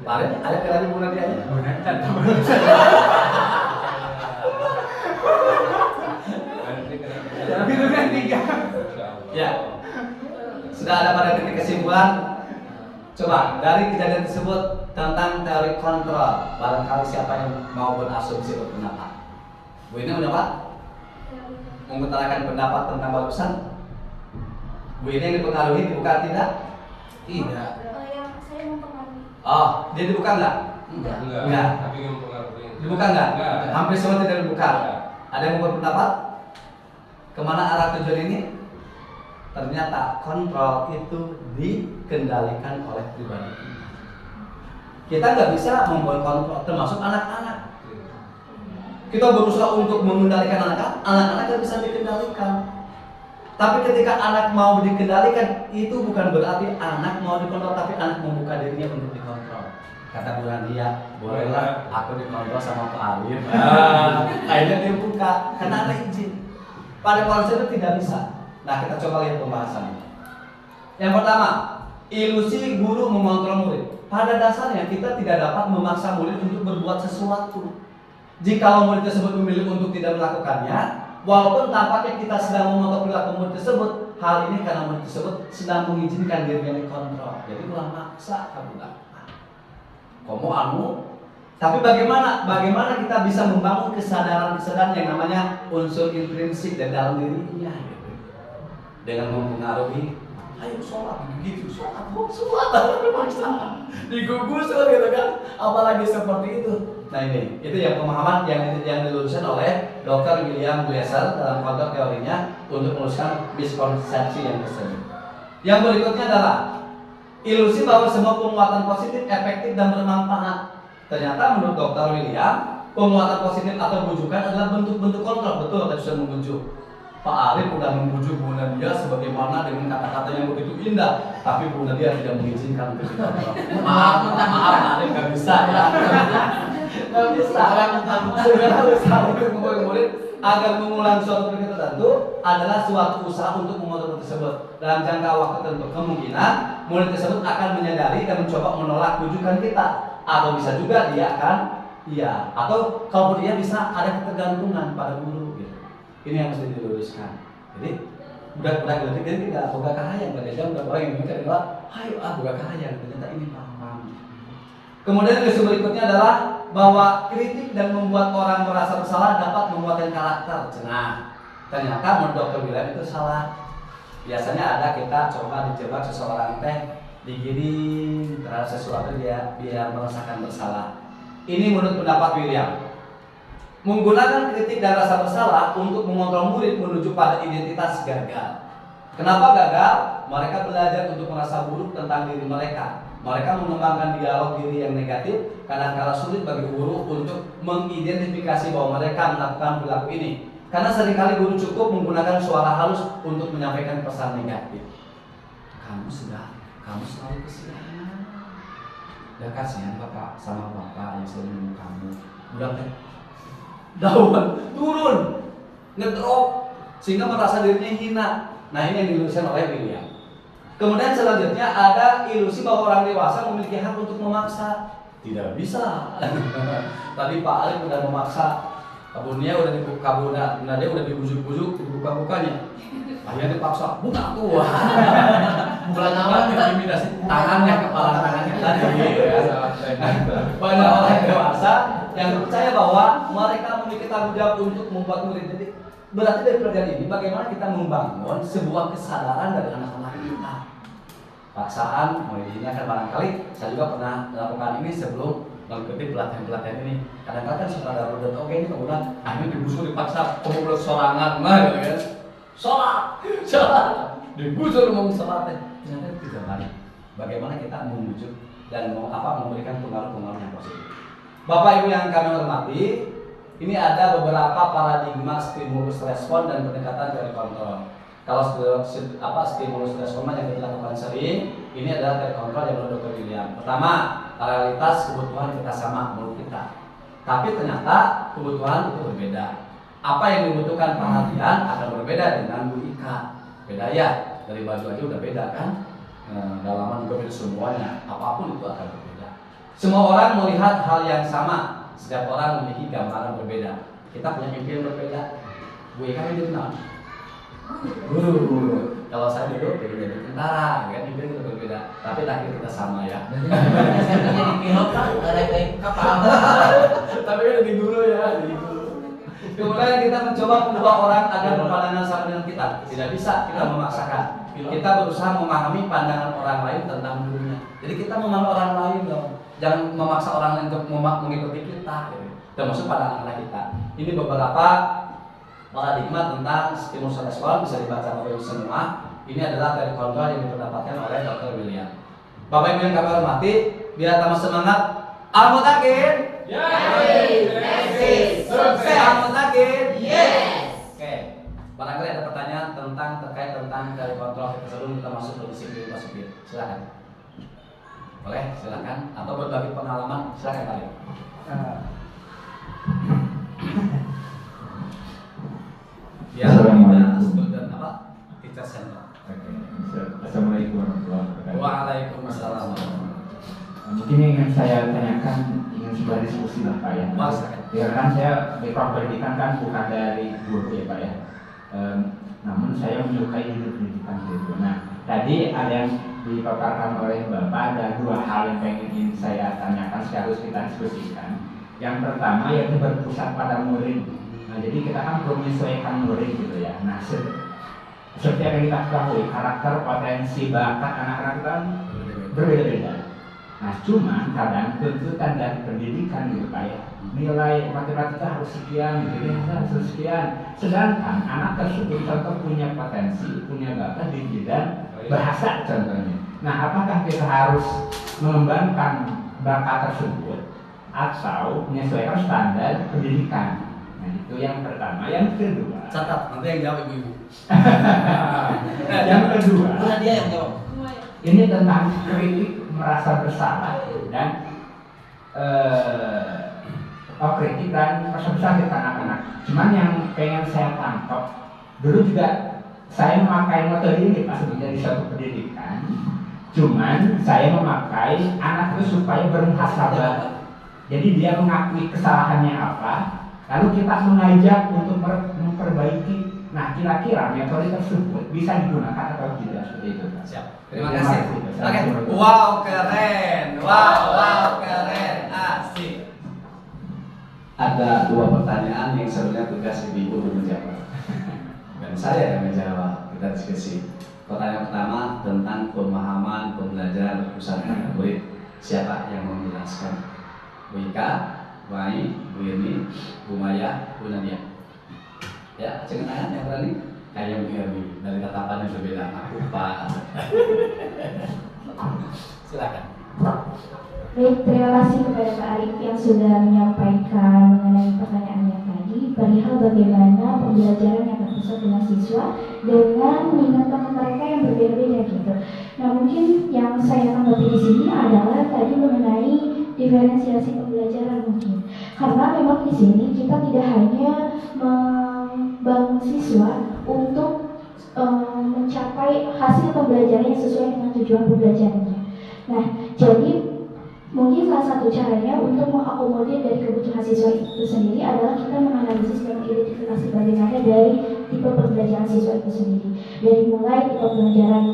Pak Arif, ada kira Bu Nadia aja. Ya, sudah ada pada titik kesimpulan. Coba dari kejadian tersebut tentang teori kontrol, barangkali siapa yang mau berasumsi berpendapat. Bu ini mendapat mengutarakan pendapat tentang barusan. Bu ini yang dipengaruhi dibuka tidak? Tidak. Yang saya mempengaruhi. Oh, dia dibuka enggak? Enggak. Tapi yang mempengaruhi. Dibuka enggak? Enggak. Hampir semua tidak dibuka. Enggak. Ada yang mau berpendapat? Kemana arah tujuan ini? Ternyata kontrol itu dikendalikan oleh pribadi. Kita nggak bisa membuat kontrol, termasuk anak-anak. Kita berusaha untuk mengendalikan anak-anak nggak bisa dikendalikan. Tapi ketika anak mau dikendalikan, itu bukan berarti anak mau dikontrol, tapi anak membuka dirinya untuk dikontrol. Kata Bu Nadia, bolehlah aku dikontrol sama Pak Arif. Akhirnya dia buka, karena ada izin. Pada konsep itu tidak bisa. Nah, kita coba lihat pembahasannya. Yang pertama, ilusi guru mengontrol murid. Pada dasarnya kita tidak dapat memaksa murid untuk berbuat sesuatu. Jika murid tersebut memilih untuk tidak melakukannya, walaupun tampaknya kita sedang mengontrol perilaku murid tersebut, hal ini karena murid tersebut sedang mengizinkan dirinya dikontrol. Jadi ulah maksa kamu lakukan. Kamu tapi bagaimana kita bisa membangun kesadaran yang namanya unsur intrinsik dan dalam dirinya gitu. Dengan mempengaruhi, ayo sholat begitu, sholat digugusur gitu kan, apalagi seperti itu. Nah itu yang pemahaman yang diluruskan oleh Dr. William Glasser dalam konteks teorinya untuk meluruskan miskonsepsi yang tersebut. Yang berikutnya adalah ilusi bahwa semua penguatan positif, efektif dan bermanfaat. Ternyata menurut Dr. William, penguatan positif atau bujukan adalah bentuk-bentuk kontrol. Betul, tadi sudah membujuk. Pak Arif sudah membujuk Bu Nadia sebagaimana dengan kata-kata yang begitu indah, tapi Bu Nadia tidak mengizinkan untuk dikontrol. Maaf, Arif nggak bisa ya. Nggak bisa. Segala usaha untuk membuat murid agar mengulang suatu berita tertentu adalah suatu usaha untuk mengontrol tersebut dalam jangka waktu tertentu. Kemungkinan murid tersebut akan menyadari dan mencoba menolak bujukan kita. Atau bisa juga dia akan atau kalau dia bisa ada ketergantungan pada guru gitu. Ini yang mesti diluruskan. Jadi budak-budak itu jadi tidak boga kahayang, kadang udah orang yang mikir adalah ayo boga kahayang, ternyata ini paham. Kemudian isu berikutnya adalah bahwa kritik dan membuat orang merasa bersalah dapat membuatkan karakter. Nah, ternyata menurut Dr. William itu salah. Biasanya ada kita coba dijebak seseorang digiring terhadap sesuatu dia biar merasakan bersalah. Ini menurut pendapat William. Menggunakan kritik dan rasa bersalah untuk mengontrol murid menuju pada identitas gagal. Kenapa gagal? Mereka belajar untuk merasa buruk tentang diri mereka. Mereka mengembangkan dialog diri yang negatif, kadang-kala sulit bagi guru untuk mengidentifikasi bahwa mereka melakukan perilaku ini. Karena seringkali guru cukup menggunakan suara halus untuk menyampaikan pesan negatif. Kamu selalu kesiangan. Udah kasihan bapak sama bapak yang selalu menunggu kamu. Udah teh daun turun ngedrop sehingga merasa dirinya hina. Nah, ini yang diilusikan oleh William. Kemudian selanjutnya ada ilusi bahwa orang dewasa memiliki hak untuk memaksa. Tidak bisa. Tadi Pak Alif udah memaksa, kabunnya udah dibuka, dia udah dibujuk-bujuk, dibuka-bukanya. Akhirnya dipaksa, buka tuh. Bulan awal intimidasi tangannya, kepala tangannya tadi. Banyak orang dewasa yang percaya bahwa mereka memiliki tanggung jawab untuk membuat murid. Jadi berarti dari pelajaran ini bagaimana kita membangun sebuah kesadaran dari anak-anak kita. Paksaan, ini kan barangkali saya juga pernah melakukan ini sebelum mengikuti pelatihan-pelatihan ini. Kadang-kadang kan suka ada roda oke ini kemudian akhirnya digusur dipaksa pemulut sorangan gitu kan. Sholat, digusur ngomong sholat ternyata tidak baik. Bagaimana kita membujuk dan memberikan pengaruh-pengaruh yang positif. Bapak Ibu yang kami hormati, ini ada beberapa paradigma stimulus respon dan pendekatan dari kontrol. Kalau stimulus respon yang kita lakukan sering, ini adalah dari kontrol yang menurut Dr. William. Pertama, realitas kebutuhan kita sama menurut kita, tapi ternyata kebutuhan itu berbeda. Apa yang dibutuhkan perhatian akan berbeda dengan Bu Ika. Beda ya, dari baju aja udah beda kan? Dalaman juga beda semuanya. Apapun itu akan berbeda. Semua orang melihat hal yang sama. Setiap orang memiliki gambaran berbeda. Kita punya mimpi yang berbeda. Bu Ika yang dikenal guru. Kalau saya dulu pengen jadi tentara, kan mimpi kita berbeda. Tapi takdir kita sama ya. Saya jadi pilot kan, ada yang kapal. Tapi kan jadi guru ya, jadi guru. Kemudian kita mencoba mengubah orang agar berpandangan sama dengan kita. Tidak bisa, kita memaksakan. Kita berusaha memahami pandangan orang lain tentang dirinya. Jadi kita memahami orang lain dong. Jangan memaksa orang lain untuk mengikuti kita. Termasuk pandangan anak kita. Ini beberapa paradigma tentang stimulus respon bisa dibaca oleh semua. Ini adalah dari kontrol yang didapatkan oleh Dr. William. Bapak Ibu yang kami hormati, biar tambah semangat. Al-Mutakin? Sukses. Al-Mutakin? Yes. Oke. Barangkali ada pertanyaan terkait tentang dari kontrol kita sebelum kita masuk ke disiplin. Silakan. Boleh, silakan. Atau berbagi pengalaman, silakan kalian. Ya, student apa? Teacher center. Assalamualaikum warahmatullahi wabarakatuh. Waalaikumsalam. Mungkin yang ingin saya tanyakan, ingin sebuah diskusi lah Pak ya. Ya kan saya background pendidikan kan bukan dari guru ya Pak ya. Namun saya menyukai dunia pendidikan gitu. Nah, tadi ada yang dipaparkan oleh Bapak, ada dua hal yang ingin saya tanyakan sekaligus kita diskusikan. Yang pertama yaitu berpusat pada murid. Nah, jadi kita kan perlu menyesuaikan murid gitu ya. Nah, seperti yang kita ketahui, karakter, potensi, bakat anak-anak kan berbeda-beda. Nah, cuma kadang tuntutan dari pendidikan gitu Pak ya, nilai matematika harus sekian, gitu harus sekian. Sedangkan anak tersebut contoh punya potensi, punya bakat di bidang bahasa contohnya. Nah, apakah kita harus mengembangkan bakat tersebut atau menyesuaikan standar pendidikan? Nah, itu yang pertama. Yang kedua, Catat, nanti yang jawab ibu-ibu. yang kedua, Bukan dia yang jawab. ini tentang kritik merasa bersalah dan kritik dan merasa bersalah di anak-anak. Cuman yang pengen saya tangkap, dulu juga saya memakai metode ini Pak sebenarnya di suatu pendidikan. Cuman saya memakai anak itu supaya bermuhasabah. Jadi dia mengakui kesalahannya apa, lalu kita mengajak untuk memperbaiki. Nah, kira-kira metode tersebut bisa digunakan atau tidak seperti itu Pak? Siap. Terima kasih. Oke. Wow, keren. Wow, keren. Asik. Ada dua pertanyaan yang sebenarnya tugas ibu untuk menjawab. Dan saya yang menjawab. Kita diskusi. Pertanyaan pertama tentang pemahaman pembelajaran berpusat pada murid. Siapa yang mau menjelaskan? Bu Ika, Bu Ai, Bu Irni, Bu Maya, Bu Nadia. Ya, jangan tangan yang berani. Kayak Bu Irni dari tatapan yang berbeda. Aku Pak. Silakan. Baik, terima kasih kepada Pak Arif yang sudah menyampaikan mengenai pertanyaannya tadi perihal bagaimana pembelajaran yang terpusat dengan siswa dengan minat mereka yang berbeda-beda gitu. Nah, mungkin yang saya tanggapi di sini adalah tadi mengenai diferensiasi pembelajaran mungkin. Karena memang di sini kita tidak hanya membangun siswa untuk mencapai hasil pembelajaran yang sesuai dengan tujuan pembelajarannya. Nah, jadi mungkin salah satu caranya untuk mengakomodir dari kebutuhan siswa itu sendiri adalah kita menganalisis dan mengidentifikasi bagaimana dari tipe pembelajaran siswa itu sendiri. Dari mulai tipe pembelajaran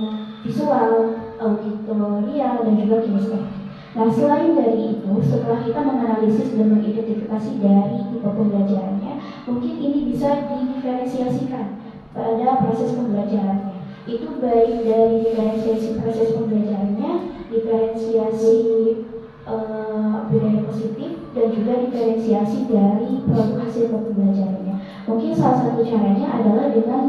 visual, auditorial, dan juga kinestetik. Nah, selain dari itu, setelah kita menganalisis dan mengidentifikasi dari tipe pembelajarannya, mungkin ini bisa didiferensiasikan pada proses pembelajarannya. Itu baik dari diferensiasi proses pembelajarannya, diferensiasi budaya positif, dan juga diferensiasi dari produk hasil pembelajarannya. Mungkin salah satu caranya adalah dengan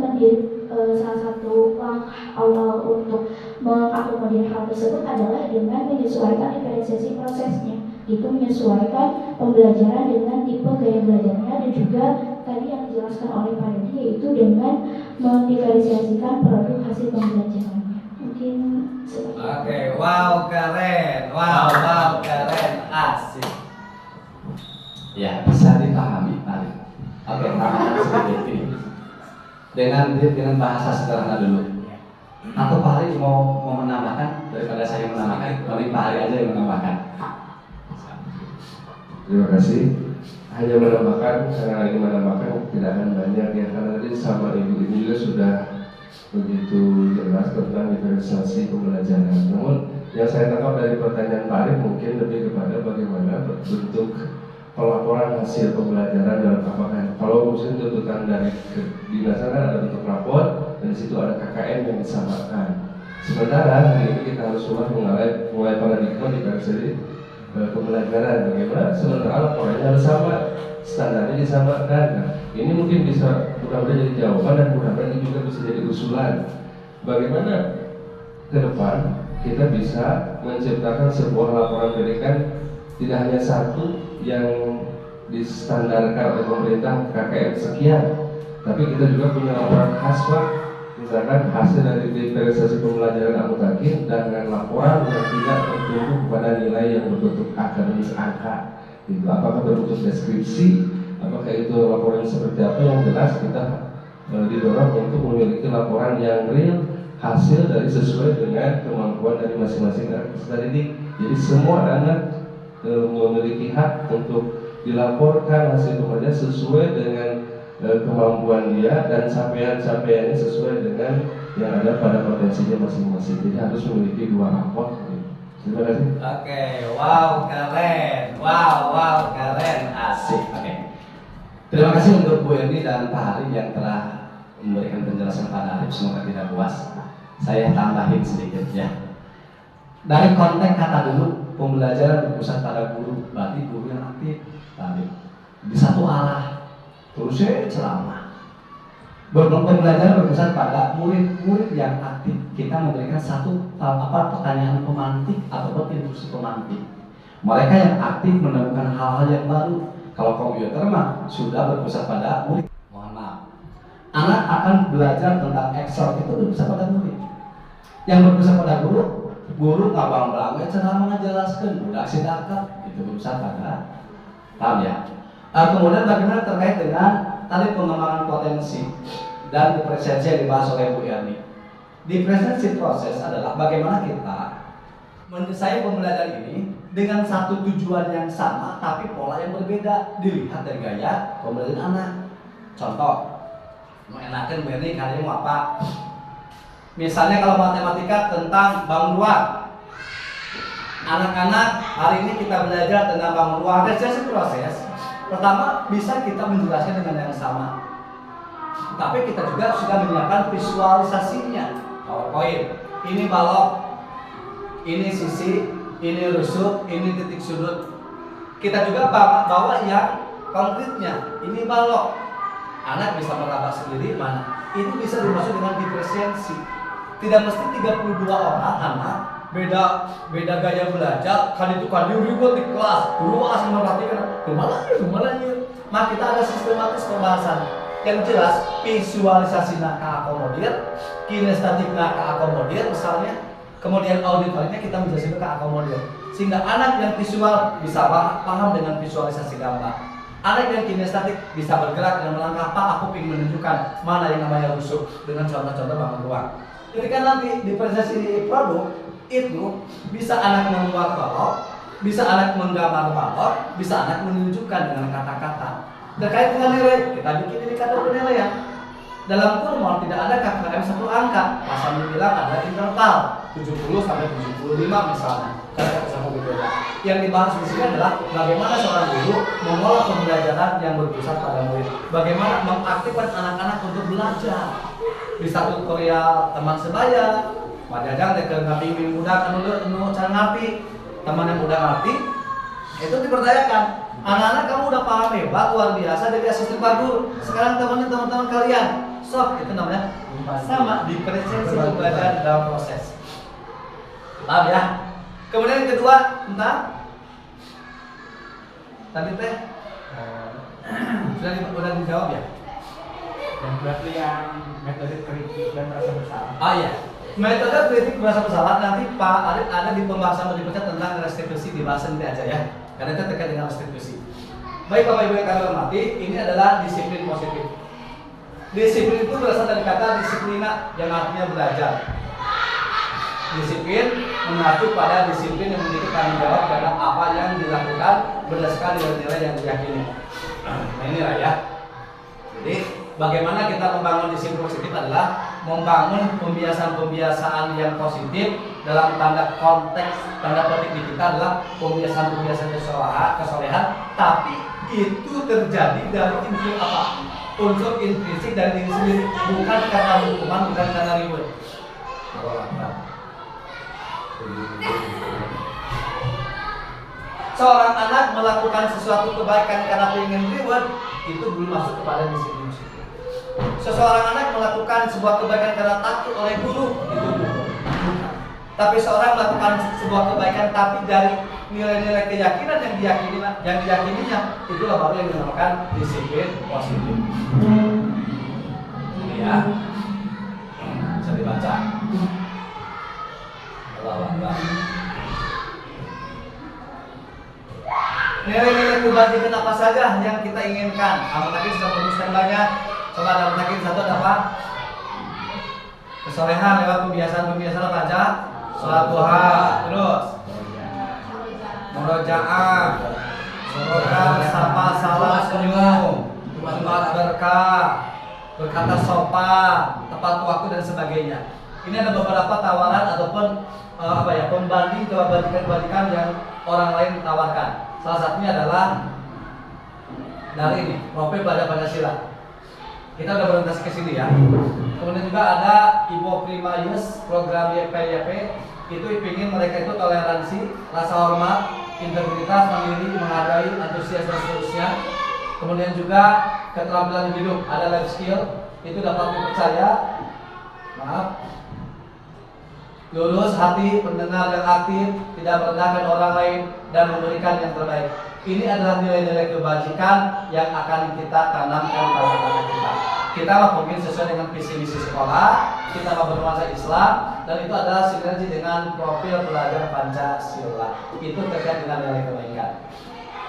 salah satu langkah awal untuk mengakomodir hal tersebut adalah dengan menyesuaikan diferensiasi prosesnya. Itu menyesuaikan pembelajaran dengan tipe gaya belajarnya, dan juga tadi yang dijelaskan oleh Pak Dodi yaitu dengan mendiferensiasikan produk hasil pembelajarannya. Mungkin seperti itu. Oke, wow keren, wow keren, asik. Ya, bisa dipahami, Pak. Oke, tambahkan sedikit ini. Dengan bahasa sederhana dulu. Atau Pak Hari mau menambahkan daripada saya menambahkan, paling Pak Hari aja yang menambahkan. Terima kasih. Hanya menambahkan, karena ini menambahkan tidak akan banyak ya, karena tadi sama ibu ini juga sudah begitu jelas tentang diferensiasi pembelajaran. Namun yang saya tangkap dari pertanyaan Pak Arif mungkin lebih kepada bagaimana bentuk pelaporan hasil pembelajaran dalam apakah kalau misalnya tuntutan dari kedinasan ada bentuk rapor dan di situ ada KKN yang disamakan. Sementara hari ini kita harus mulai paradigma diferensiasi pembelajaran bagaimana sementara laporannya harus sama, standarnya disamakan. Nah, ini mungkin bisa mudah-mudahan jadi jawaban dan mudah-mudahan ini juga bisa jadi usulan bagaimana ke depan kita bisa menciptakan sebuah laporan pendidikan tidak hanya satu yang distandarkan oleh pemerintah KKN sekian, tapi kita juga punya laporan khas Pak, misalkan hasil dari diferensiasi pembelajaran akutakin dan dengan laporan yang tidak tertumpu pada nilai yang berbentuk akademis angka. Itu apakah berbentuk deskripsi, apakah itu laporan seperti apa, yang jelas kita didorong untuk memiliki laporan yang real, hasil dari sesuai dengan kemampuan dari masing-masing peserta didik. Jadi semua anak memiliki hak untuk dilaporkan hasil pembelajaran sesuai dengan kemampuan dia dan capaian-capaiannya sesuai dengan yang ada pada potensinya masing-masing. Jadi harus memiliki dua rapor. Terima kasih. Oke, wow keren, wow keren, asik. Oke. Terima kasih untuk Bu Erni dan Pak Hari yang telah memberikan penjelasan pada Arif. Semoga tidak puas. Saya tambahin sedikit ya. Dari konteks kata dulu, pembelajaran berpusat pada guru, berarti guru yang aktif tadi di satu arah, terusnya ceramah. Pembelajaran berpusat pada murid-murid yang aktif. Kita memberikan satu pertanyaan pemantik ataupun instruksi pemantik. Mereka yang aktif menemukan hal-hal yang baru. Kalau komputer mah sudah berpusat pada murid. Mohon maaf. Anak akan belajar tentang Excel itu berpusat pada murid. Yang berpusat pada guru ngabang belangnya ceramah menjelaskan budak sidakat itu berpusat pada, paham ya? Kemudian bagaimana terkait dengan tadi pengembangan potensi dan diferensiasi yang dibahas oleh Bu Yani. Diferensiasi proses adalah bagaimana kita menyelesaikan pembelajaran ini dengan satu tujuan yang sama tapi pola yang berbeda dilihat dari gaya pembelajaran anak. Contoh, mengenakan Bu Yani kalian mau apa? Misalnya kalau matematika tentang bangun ruang, anak-anak hari ini kita belajar tentang bangun ruang. Diferensiasi proses pertama bisa kita menjelaskan dengan yang sama, tapi kita juga sudah menyiapkan visualisasinya. PowerPoint, ini balok, ini sisi, ini rusuk, ini titik sudut. Kita juga bawa yang konkretnya. Ini balok. Anak bisa meraba sendiri mana. Ini bisa dimaksud dengan diferensiasi. Tidak mesti 32 orang anak beda gaya belajar, kali itu ribut di kelas, dulu asal memperhatikan kemalanya. Maka kita ada sistematis pembahasan yang jelas, visualisasi keakomodir, kinestetik keakomodir misalnya, kemudian auditornya kita menjelaskan keakomodir, sehingga anak yang visual bisa paham dengan visualisasi gambar, anak yang kinestetik bisa bergerak dan melangkah. Pak, aku ingin menunjukkan mana yang namanya rusuk dengan contoh-contoh bangun ruang. Ketika nanti diferensiasi produk itu bisa anak membuat balok, bisa anak menggambar balok, bisa anak menunjukkan dengan kata-kata. Terkait dengan nilai, kita bikin indikator penilaian. Dalam kurmol tidak ada KKM satu angka. Mas Andi bilang ada interval 70 sampai 75 misalnya. Karena sama berbeda. Yang dibahas di sini adalah bagaimana seorang guru mengolah pembelajaran yang berpusat pada murid. Bagaimana mengaktifkan anak-anak untuk belajar. Bisa tutorial teman sebaya, Jajang ke ngabing budak anu cara ngerti, teman yang udah ngerti itu diperdayakan. Anak-anak kamu udah paham hebat luar biasa dari asisten Pak Guru. Sekarang teman-teman kalian, sok itu namanya sama diferensiasi pembelajaran dalam proses. Paham ya? Kemudian yang kedua tentang tadi teh sudah dijawab ya. Dan berarti yang metode kritik dan merasa bersalah. Oh iya. Metode kritik merasa bersalah nanti Pak Arif ada di pembahasan berikutnya tentang restitusi, dibahas nanti aja ya. Karena itu terkait dengan restitusi. Baik Bapak Ibu yang kami hormati, ini adalah disiplin positif. Disiplin itu berasal dari kata disiplina yang artinya belajar. Disiplin mengacu pada disiplin yang memiliki tanggung jawab terhadap apa yang dilakukan berdasarkan nilai-nilai yang diyakini. Nah inilah ya. Jadi bagaimana kita membangun disiplin positif adalah membangun pembiasaan-pembiasaan yang positif dalam tanda konteks, tanda petik di kita adalah pembiasaan-pembiasaan kesolehan, tapi itu terjadi dari unsur apa? Unsur intrinsik dari diri sendiri, bukan karena hukuman, bukan karena reward. Seorang anak melakukan sesuatu kebaikan karena ingin reward, itu belum masuk kepada disiplin positif. Seseorang anak melakukan sebuah kebaikan karena takut oleh guru, itu bukan. Tapi seorang melakukan sebuah kebaikan tapi dari nilai-nilai keyakinan yang diyakininya, itulah baru yang dinamakan disiplin positif. Ini ya, bisa dibaca. Allahu Akbar. Nilai-nilai kebajikan apa saja yang kita inginkan? Amal Nabi sudah merumuskan banyak. Coba dalam Nabi satu ada apa? Kesolehan lewat pembiasaan apa aja? Salat duha, terus murojaah, surah, sapa, salam, senyum, Jumat berkah, berkata sopan, tepat waktu dan sebagainya. Ini ada beberapa tawaran ataupun pembanding kebajikan yang orang lain tawarkan. Salah satunya adalah dari ini, profil pada Pancasila. Kita udah berorientasi ke sini ya. Kemudian juga ada Ibu Primayus, program YPYP, itu ingin mereka itu toleransi, rasa hormat, integritas, mandiri, menghargai, antusias dan seterusnya. Kemudian juga keterampilan hidup, ada life skill, itu dapat dipercaya. Lurus hati, pendengar yang aktif, tidak merendahkan orang lain, dan memberikan yang terbaik. Ini adalah nilai-nilai kebajikan yang akan kita tanamkan pada anak kita. Kita mungkin sesuai dengan visi misi sekolah, kita bernuansa Islam, dan itu adalah sinergi dengan profil pelajar Pancasila. Itu terkait dengan nilai kebaikan.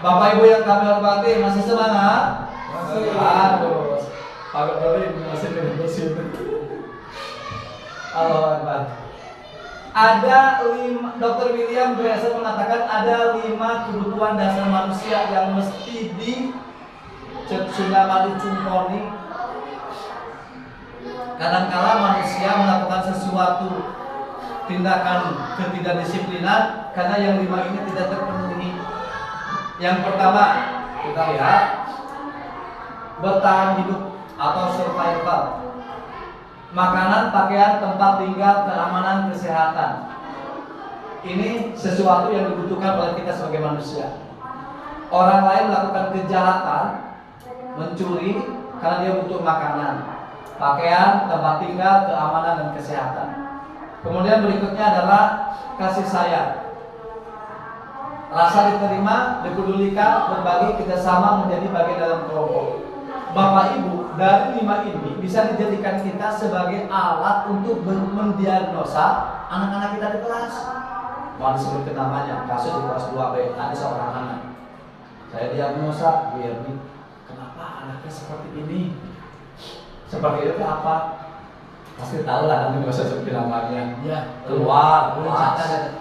Bapak Ibu yang kami hormati, masih semangat? Masih. Bagus. Pak Gubernur masih bersih. Allahu Akbar. Ada 5, Dr. William Glasser mengatakan ada 5 kebutuhan dasar manusia yang mesti di Cetsunamadu Cumponi. Kadangkala manusia melakukan sesuatu tindakan ketidakdisiplinan karena yang 5 ini tidak terpenuhi. Yang pertama, kita lihat bertahan hidup atau survival. Makanan, pakaian, tempat tinggal, keamanan, kesehatan. Ini sesuatu yang dibutuhkan oleh kita sebagai manusia. orang lain melakukan kejahatan, mencuri karena dia butuh makanan, pakaian, tempat tinggal, keamanan dan kesehatan. Kemudian berikutnya adalah kasih sayang, rasa diterima, dipedulikan, berbagi, kerjasama, menjadi bagian dalam kelompok. Bapak Ibu, dari 5 ini bisa dijadikan kita sebagai alat untuk mendiagnosa anak-anak kita di kelas. Mau disebutkan namanya, kasus di kelas 2B, ada seorang anak. Saya diagnosa, biar nih, kenapa anaknya seperti ini? Seperti itu apa? Pasti tahu lah, nanti nggak usah sebutin namanya. Ya, Keluar, kelas,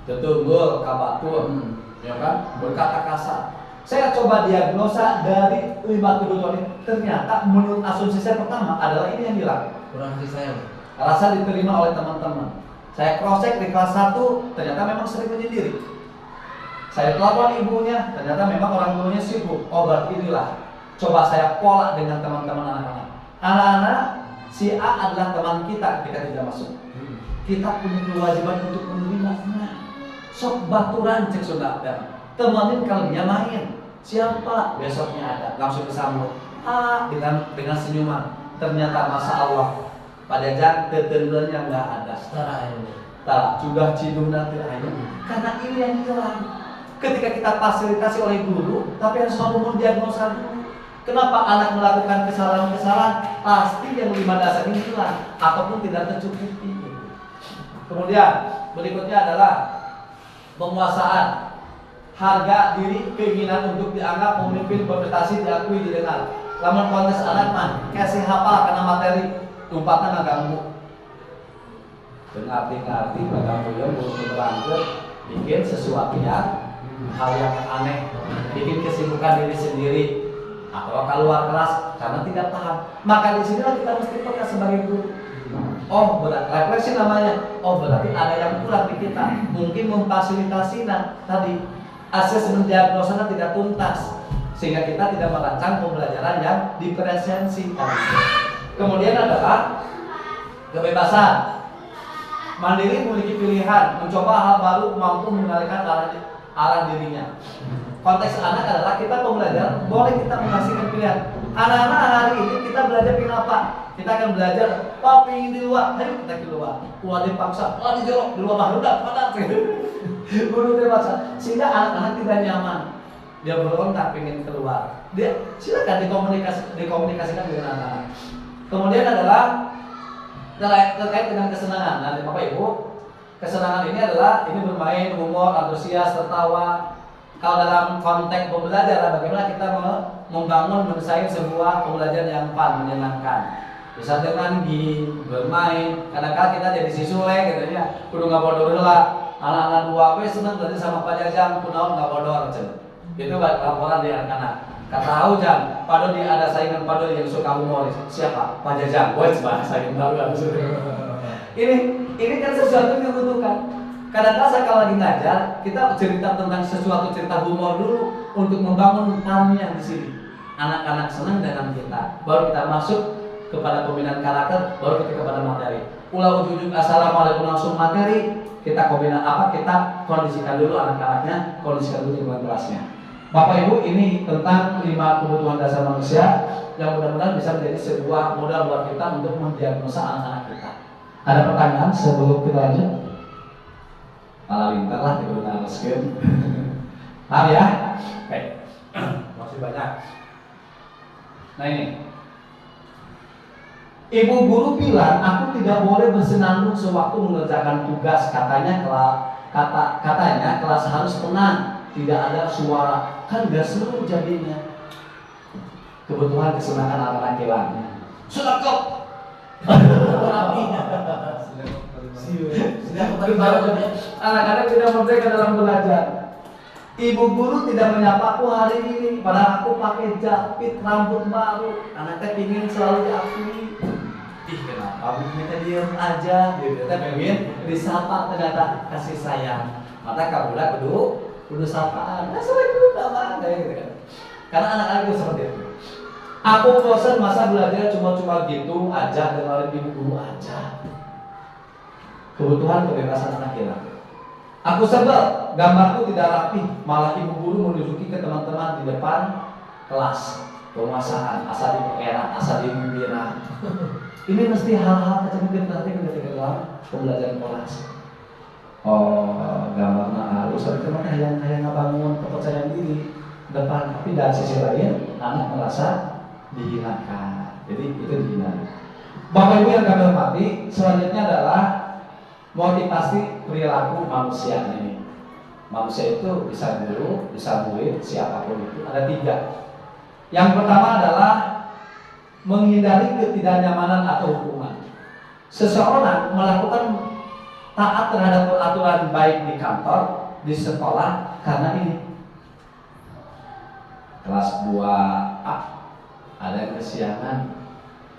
tetunggul, kabatur, ya kan? Berkata kasar. Saya coba diagnosa dari 5 kebutuhan ini. Ternyata menurut asumsi saya pertama adalah ini yang hilang. kurang kasih sayang. Rasa diterima oleh teman-teman. Saya cross check di kelas 1, ternyata memang sering menyendiri. Saya telepon ibunya, ternyata memang orang tuanya sibuk. Oh, berarti inilah. Coba saya pola dengan teman-teman anak-anak. Anak-anak, si A adalah teman kita ketika tidak masuk. Kita punya kewajiban untuk menerima. Nah, sok baturan cek sudah ada. Temenin kalau dia main. Siapa? Besoknya ada. Langsung disambut. Dengan senyuman. Ternyata Masya Allah, pada jam tetendelnya nggak ada. Setara ini. Tak juga cidung nanti aja. Karena ini yang hilang. Ketika kita fasilitasi oleh guru, tapi harus mampu mendiagnosa dulu. Kenapa anak melakukan kesalahan-kesalahan? Pasti yang 5 dasar ini hilang ataupun tidak tercukupi. Kemudian berikutnya adalah penguasaan, harga diri, keinginan untuk dianggap pemimpin, berprestasi, diakui, didengar. Lamun kontes anak mah kasih hafal karena materi, tumpatnya nggak ganggu. Dengar-dengar baganggu belum berangkat, bikin sesuatu yang hal yang aneh, bikin kesibukan diri sendiri, atau keluar kelas karena tidak paham. Maka di sinilah kita mesti peka sebagai guru. Oh, berat refleksi namanya. Oh, berarti ada yang kurang di kita. Mungkin memfasilitasi tadi asesmen diagnosa tidak tuntas, sehingga kita tidak merancang pembelajaran yang diferensiasi. Kemudian adalah kebebasan. Mandiri memiliki pilihan, mencoba hal baru, mampu mengendalikan arah dirinya. Konteks anak adalah kita pembelajaran, boleh kita menghasilkan pilihan. Anak-anak hari ini kita belajar pilihan apa? Kita akan belajar, ingin di luar, ayo kita keluar. Keluar dipaksa, dijolok, di luar mah udah padat. Guru dipaksa, sehingga anak-anak tidak nyaman. Dia berontak pengen keluar. Dia silakan dikomunikasikan dengan anak-anak. Kemudian adalah terkait dengan kesenangan. Nah, Bapak Ibu, kesenangan ini adalah ini bermain, humor, antusias, tertawa. Kalau dalam konteks pembelajaran, bagaimana kita membangun, mendesain sebuah pembelajaran yang fun, menyenangkan. Bisa dengan bermain. Kadang-kadang kita jadi sisule gitu ya. Kudu nggak bodoh lah. Anak-anak 2B senang belajar sama Pak Jajang, kunaon nggak bodoh aja. Itu laporan dari anak-anak. Kata Ujang, Pak Dodi ada saingan Pak Dodi yang suka humoris. Siapa? Pak Jajang. Wes bahasa yang baru Ini kan sesuatu yang dibutuhkan. Kadang-kadang saya kalau lagi ngajar, kita cerita tentang sesuatu, cerita humor dulu untuk membangun kami yang di sini. Anak-anak senang dengan kita. Baru kita masuk kepada pembinaan karakter, baru kita kepada materi. Ulah ujung assalamualaikum langsung materi. Kita kita kondisikan dulu anak-anaknya, kondisikan dulu lingkungan kelasnya. Bapak Ibu, ini tentang 5 kebutuhan dasar manusia yang mudah-mudahan bisa menjadi sebuah modal buat kita untuk mendiagnosa anak-anak kita. Ada pertanyaan sebelum kita lanjut? Malah lintar lah digunakan skin. Paham ya? Oke. Masih banyak. Nah ini. Ibu guru bilang aku tidak boleh bersenandung sewaktu mengerjakan tugas. Katanya kelas harus tenang, tidak ada suara. Kan gak seru jadinya. Kebutuhan kesenangan anak-anak hilang. Sudah kok. Anak-anak tidak merdeka dalam belajar. Ibu guru tidak menyapaku hari ini, padahal aku pakai jepit rambut baru. Anaknya ingin selalu diakui. Ih, kenapa minta diam aja? Gitu. Kita pengen disapa, ternyata kasih sayang. Maka kamulah kudu sapaan. Assalamualaikum, apa gitu kan? Karena anak-anak itu seperti itu. Aku bosan masa belajar cuma gitu aja, dengerin ibu guru aja. Kebutuhan kebebasan anak hilang. Aku sebel, gambarku tidak rapi, malah ibu guru menunjuki ke teman-teman di depan kelas. Penguasaan, asal diperkera, asal dibibira. Ini mesti hal-hal kecil nanti ketika dalam pembelajaran kelas. Oh, gambarnya halus, tapi teman yang ngebangun kepercayaan diri depan, tapi dari sisi lain anak merasa dihinakan. Jadi itu dihina. Bapak Ibu yang kami hormati, selanjutnya adalah motivasi perilaku manusia ini. Manusia itu bisa guru, bisa murid, siapapun itu ada 3. Yang pertama adalah menghindari ketidaknyamanan atau hukuman. Seseorang melakukan taat terhadap aturan baik di kantor, di sekolah karena ini. Kelas 2A ada yang kesiangan,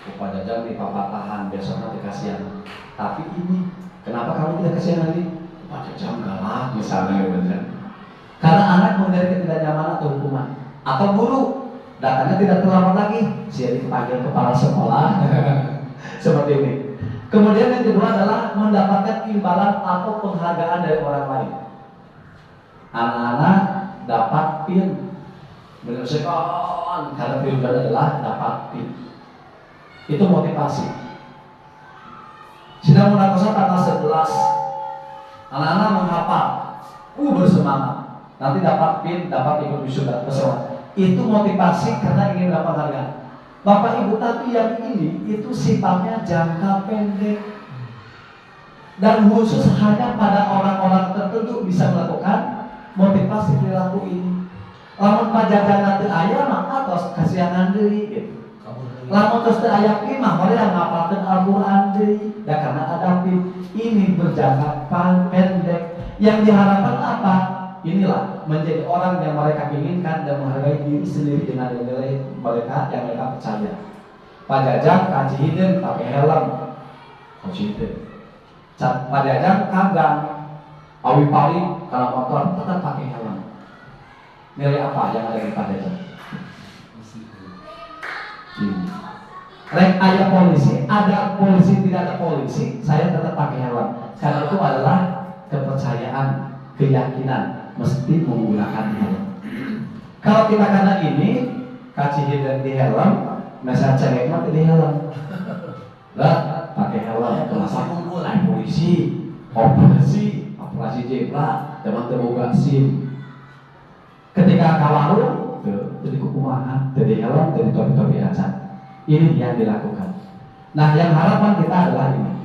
upah jajan di papatahan, besoknya dikasihan. Tapi ini kenapa kamu tidak kesiangan ini? Pada jam galak misalnya gitu. Karena anak menghindari ketidaknyamanan atau hukuman. Atau guru datanya tidak terlambat lagi, siap dipanggil kepala sekolah. Seperti ini. Kemudian yang kedua adalah mendapatkan imbalan atau penghargaan dari orang lain. Anak-anak dapat PIN menyelesaikan karena PIN adalah dapat PIN. Itu motivasi. Sidang Munakosa tanggal 11, anak-anak menghafal, bersemangat. Nanti dapat PIN, dapat ikut wisuda pesawat. Itu motivasi karena ingin dapat harga. Bapak Ibu, tapi yang ini itu sifatnya jangka pendek dan khusus hanya pada orang-orang tertentu bisa melakukan motivasi perilaku ini. Lamun pajagan teu aya maka tos kasihangan deui gitu. Lamun tos teu aya PIN mah horeang ngapalkeun Al-Qur'an deui. Ya karena ada PIN ini berjangka pendek. Yang diharapkan apa? Inilah menjadi orang yang mereka inginkan dan menghargai diri sendiri dengan nilai mereka yang mereka percaya. Pak Jajang kajihin pakai helm, kajihin. Pak Jajang kagak, awi pari kalau motor tetap pakai helm. Nilai apa yang ada di Pak Jajang? Rek ada polisi tidak ada polisi, saya tetap pakai helm. Karena itu adalah kepercayaan, keyakinan. Mesti menggunakan helm. Kalau kita karena ini kacihin dan di helm, masa cewek mah di helm. Lah, pakai helm. Masa naik polisi, operasi zebra, teman-teman SIM. Ketika kawarung, jadi kukumahan, jadi helm, jadi topi-topi aja. Ini yang dilakukan. Nah, yang harapan kita adalah ini.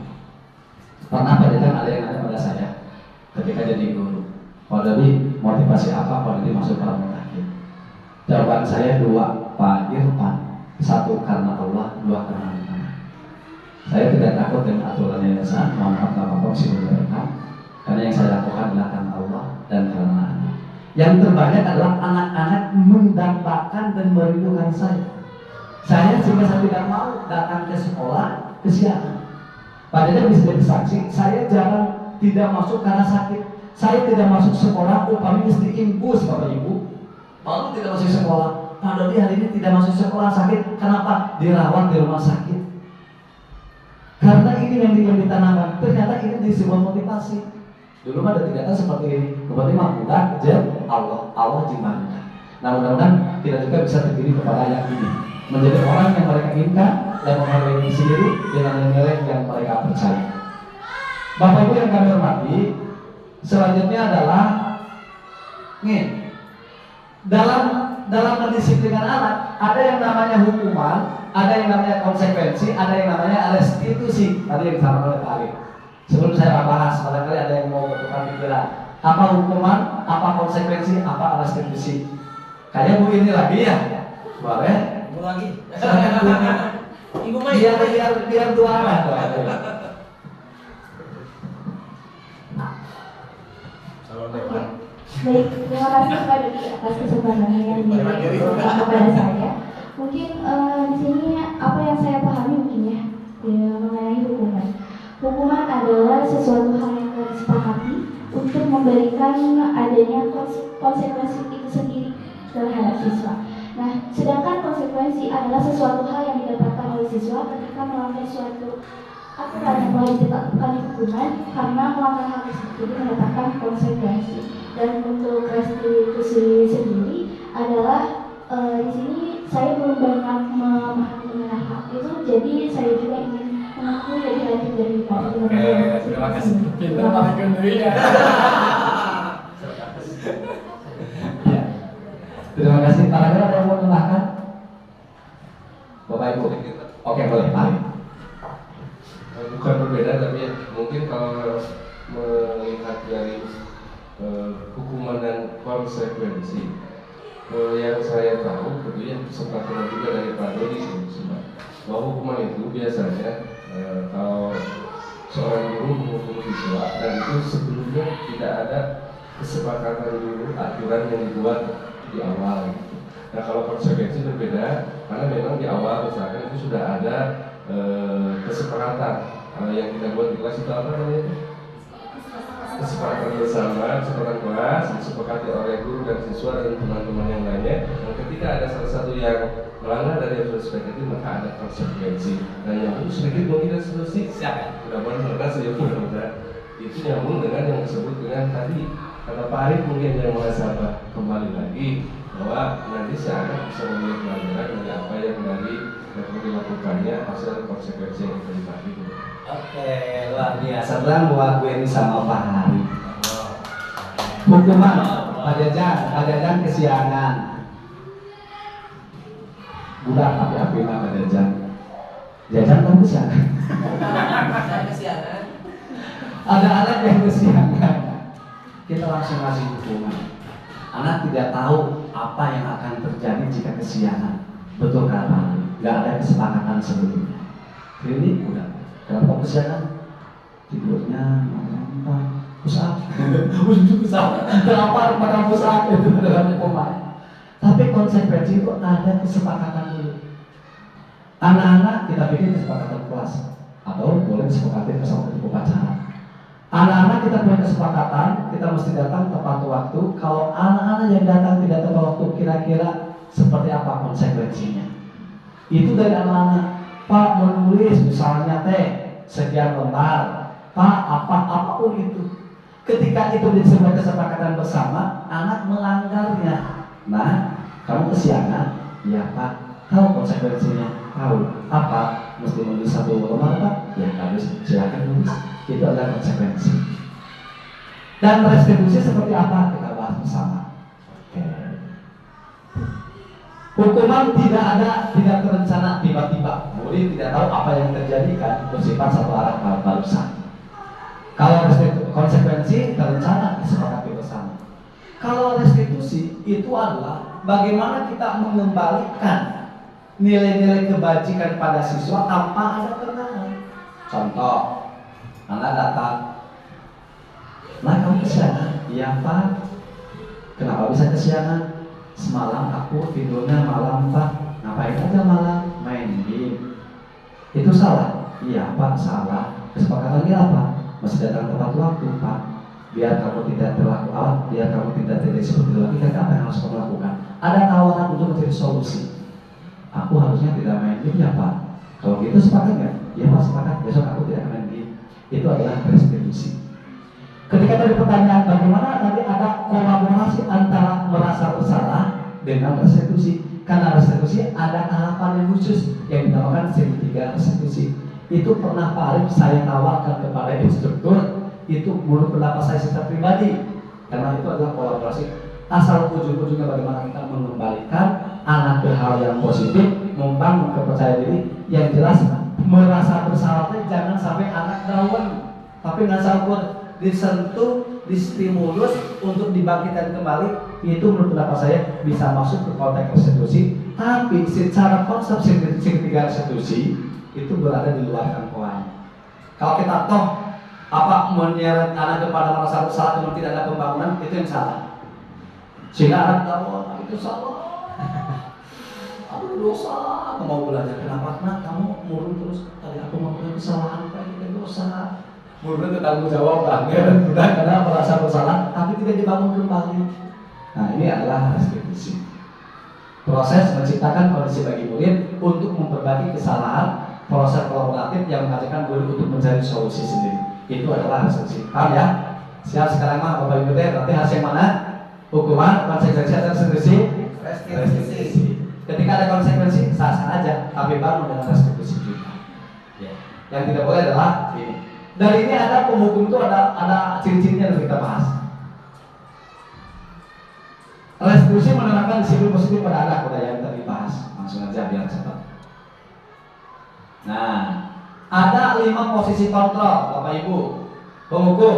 Pernah ada yang nanya pada saya ketika jadi guru. Kalau dari motivasi apa kalau ini masuk dalam mutakin? Jawaban saya 2, Pak Irfan. 1 karena Allah, 2 karena anak. Saya tidak takut dengan aturan yayasan, mohon maaf apa-apa sih karena yang saya lakukan adalah karena Allah dan karena anak. Yang terbanyak adalah anak-anak mendambakan dan merindukan saya. Sehingga saya tidak mau datang ke sekolah kesiangan. Padahal bisa jadi saksi, saya jarang tidak masuk karena sakit. Saya tidak masuk sekolah, kami mesti impus Bapak Ibu. Lalu tidak masuk sekolah. Padahal hari ini tidak masuk sekolah sakit. Kenapa? Dirawat di rumah sakit. Karena ini yang ditanamkan. Ternyata ini sebuah motivasi. Dulu ada tingkatan seperti ini. Kemudian mudah aja Allah jimat. Nah mudah-mudahan kita juga bisa terdiri kepada yang ini. Menjadi orang yang mereka inginkan dan menghargai diri sendiri dengan nilai yang mereka percaya. Bapak Ibu yang kami hormati, selanjutnya adalah nih, dalam mendisiplinkan anak ada yang namanya hukuman, ada yang namanya konsekuensi, ada yang namanya restitusi. Tadi yang disampaikan oleh Pak Arif. Sebelum saya bahas, barangkali ada yang mau bertukar pikiran. Apa hukuman, apa konsekuensi, apa restitusi? Kayaknya Bu ini lagi ya, boleh? Bu lagi. Ibu Mai. Biar dua lah. Baik, terima kasih kepada atas kesempatan yang diberikan kepada saya. Mungkin di sini apa yang saya pahami mungkin ya mengenai hukuman. Hukuman adalah sesuatu hal yang harus disepakati untuk memberikan adanya konsekuensi itu sendiri terhadap siswa. Nah, sedangkan konsekuensi adalah sesuatu hal yang didapatkan oleh siswa ketika melanggar suatu aku hanya mulai ditetapkan hukuman karena melanggar hal tersebut mendatangkan konsekuensi. Dan untuk restitusi sendiri adalah di sini saya belum banyak memahami mengenai hak itu, jadi saya juga ingin mengakui dari hati daripada Terima kasih. Pintar banget ya. Terima kasih. Para ada yang mau menambahkan? Bapak Ibu. Oke, boleh. Mari. Bukan berbeda, tapi ya, mungkin kalau melihat dari hukuman dan konsekuensi, yang saya tahu, gitu ya, sempat dengar juga dari Pak Dodi bahwa hukuman itu biasanya kalau seorang guru menghukum siswa dan itu sebelumnya tidak ada kesepakatan dulu aturan yang dibuat di awal. Gitu. Nah kalau konsekuensi berbeda karena memang di awal misalkan itu sudah ada kesepakatan yang kita buat di kelas itu apa namanya? Kesepakatan bersama, kesepakatan kelas, disepakati oleh guru dan siswa dan teman-teman yang lainnya. Dan ketika ada salah satu yang melanggar dari yang sudah disepakati maka ada konsekuensi. Dan yang sedikit mungkin solusi siapa? Mudah-mudahan itu nyambung dengan yang disebut dengan tadi kata Pak Arif mungkin yang muhasabah kembali lagi bahwa nanti si anak bisa memilih pelajaran dari apa yang dari yang perlu dilakukannya hasil konsekuensi yang kita dibagi. Oke, luar biasa. Bilang buat gue ini sama Pak Hari. Hukuman Pak Jajan kesiangan. Budak tapi Pak Jajan. Jajan kan kesiangan. Saya kesiangan. Ada anak yang kesiangan. Kita langsung kasih hukuman. Anak tidak tahu apa yang akan terjadi jika kesiangan. Betul kan Pak? Gak ada kesepakatan sebelumnya. Ini udah. Kenapa kesiangan? Tidurnya malam pusat. Kenapa pada pusat itu dalam hukuman? Tapi konsekuensi itu ada kesepakatan dulu. Anak-anak kita bikin kesepakatan kelas atau boleh disepakati bersama upacara. Anak-anak kita punya kesepakatan, kita mesti datang tepat waktu. Kalau anak-anak yang datang tidak tepat waktu, kira-kira seperti apa konsekuensinya? Itu dari anak-anak. Pak menulis misalnya sekian lembar, Pak apapun itu. Ketika itu disebut kesepakatan bersama, anak melanggarnya. Nah, kamu kesiangan, ya Pak. Tahu konsekuensinya? Tahu. Apa? Mesti menulis satu lembar Pak? Ya harus silakan nulis. Itu adalah konsekuensi. Dan restitusi seperti apa? Kita bahas bersama. Hukuman tidak terencana tiba-tiba. Murid tidak tahu apa yang terjadi kan bersifat satu arah barusan. Kalau konsekuensi terencana disepakati bersama. Kalau restitusi itu adalah bagaimana kita mengembalikan nilai-nilai kebajikan pada siswa tanpa ada kenangan. Contoh, anak datang, nah kamu kesiangan? Iya Pak. Kenapa bisa kesiangan? Semalam aku tidurnya malam Pak. Ngapain aja malam? Main game. Itu salah? Iya Pak, salah. Kesepakatannya apa? Masih datang tepat waktu Pak. Biar kamu tidak terlalu awal, biar kamu tidak terjadi seperti itu lagi. Apa yang harus kamu lakukan? Ada tawaran untuk mencari solusi. Aku harusnya tidak main game ya Pak. Kalau gitu sepakat nggak? Ya Pak sepakat. Besok aku tidak main game. Itu adalah restitusi. Ketika tadi pertanyaan bagaimana nanti ada kolaborasi antara merasa bersalah dengan restitusi. Karena restitusi ada tahapan yang khusus yang dinamakan segitiga restitusi. Itu pernah Pak Arif saya tawarkan kepada instruktur. Itu menurut pendapat saya secara pribadi. Karena itu adalah kolaborasi. Asal ujung-ujungnya bagaimana kita mengembalikan anak ke hal yang positif, membangun kepercayaan diri. Yang jelas merasa bersalah jangan sampai anak down, tapi nggak sampai disentuh, distimulus untuk dibangkitkan kembali. Itu menurut pendapat saya bisa masuk ke konteks restitusi. Tapi secara konsep segitiga restitusi itu berada di luar jangkauan. Kalau kita toh menyeret anak kepada merasa bersalah kemudian tidak ada pembangunan, itu yang salah. Sehingga anak tahu itu salah. Aku dosa, aku mau belajar. Kenapa? Nak, kamu murung terus. Tadi aku melakukan kesalahan, itu dosa. Murung itu tanggung jawab banget, udah karena merasa bersalah, tapi tidak dibangun kembali. Nah, ini adalah restitusi. Proses menciptakan kondisi bagi murid untuk memperbaiki kesalahan, proses kolaboratif yang mengajarkan guru untuk mencari solusi sendiri. Itu adalah restitusi. Paham ya? Siap sekarang mah Bapak Ibu teh berarti hasil mana? Hukuman, konsekuensi atau restitusi? Restitusi. Ketika ada konsekuensi sah-sah aja, tapi baru dengan restitusi juga. Ya. Yang tidak boleh adalah ini. Dari ini ada penghukum itu ada ciri-cirinya yang kita bahas. Restitusi menerapkan disiplin positif pada anak, udah yang tadi bahas. Langsung aja biar cepat. Nah, ada 5 posisi kontrol, Bapak Ibu. Penghukum.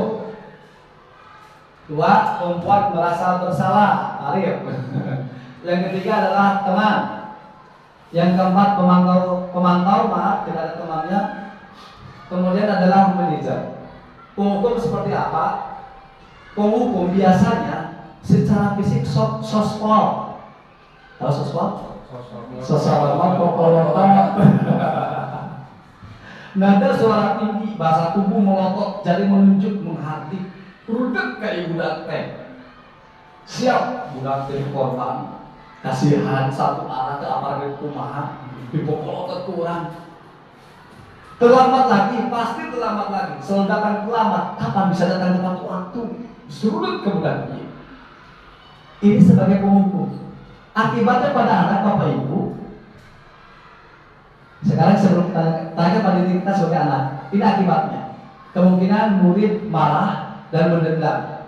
2, membuat merasa bersalah, Arif. Yang ketiga adalah teman. Yang keempat pemantau, maaf tidak ada temannya. Kemudian adalah manajer. Penghukum seperti apa? Penghukum biasanya secara fisik sospol. Tahu sospol? Sosok pokok-pokok. Nada suara tinggi, bahasa tubuh melotot, jadi menunjuk, menghardik. Rudek kayak budak teh. Siap budak teh korban. Kasihan satu arah ke apartemen kumaha, dipokok ke kurang. Terlambat lagi, pasti terlambat lagi. Seledakan terlambat, kapan bisa datang tepat waktu? Surut ke budak ini. Ini sebagai penghukum. Akibatnya pada anak Bapak Ibu. Sekarang sebelum tanya pada diri kita sebagai anak, ini akibatnya. Kemungkinan murid marah dan mendendam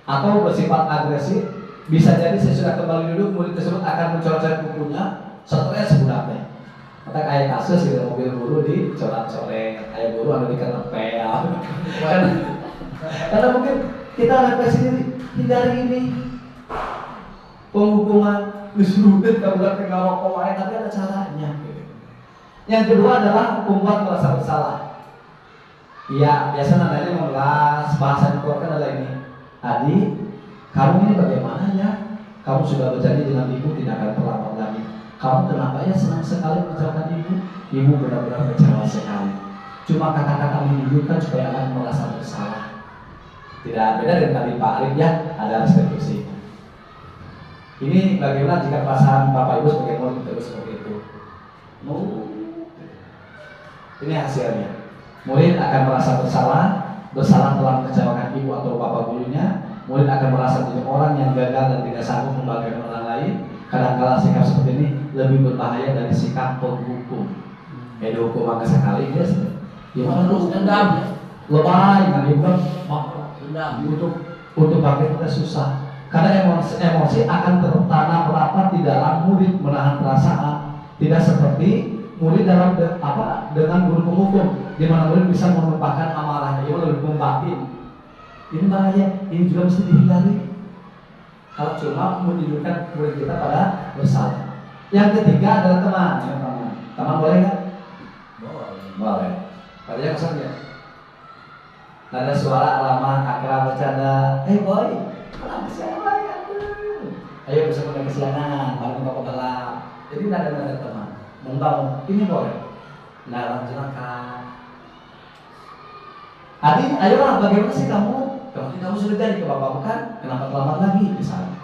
atau bersifat agresif. Bisa jadi sesudah kembali duduk murid tersebut akan mencoret-coret bukunya, stres budak teh. Maka kayak kasus gitu, mobil guru dicoret-coret, kayak guru ada di ketepel. Karena mungkin kita anak sendiri hindari ini penghukuman disudut ke budak teh ngarokok wae, tapi ada caranya. Yang kedua adalah membuat merasa bersalah. Iya, biasa nadanya memelas, bahasa yang dikeluarkan adalah ini. Adi, kamu ini bagaimana ya? Kamu sudah berjanji dengan ibu tidak akan terlambat lagi. Kamu kenapa ya senang sekali mengecewakan ibu? Ibu benar-benar kecewa sekali. Cuma kata-kata menunjukkan supaya anak merasa bersalah. Tidak beda dengan tadi Pak Arif ya, ada restitusi. Ini bagaimana jika perasaan Bapak Ibu sebagai murid terus seperti itu? Ini hasilnya. Murid akan merasa bersalah telah mengecewakan ibu atau bapak gurunya. Murid akan merasa menjadi orang yang gagal dan tidak sanggup membahagiakan orang lain. Kadang-kala sikap seperti ini lebih berbahaya dari sikap penghukum. Dihukum maka sekali dia gimana lu dendam? Lebay kan ibu dendam untuk bangkit kita susah. Karena emosi akan tertanam rapat di dalam murid menahan perasaan. Tidak seperti murid dalam dengan guru penghukum, di mana murid bisa melupakan amarahnya, ia lebih membatin. Ini bahaya, ini juga mesti dihindari. Kalau cuma menunjukkan murid kita pada bersalah. Yang ketiga adalah teman. Teman boleh nggak? Boleh. Tadinya kesan ya. Ada suara lama akrab bercanda. Boy, kenapa kesiangan ya? Ayo bersama dengan kesiangan, malam bapak balap. Jadi nada-nada teman. Membangun, ini boleh. Larang jelaka. Adi, ayolah bagaimana sih kamu? Kamu sudah jadi ke bapak bukan? Kenapa terlambat lagi? Misalnya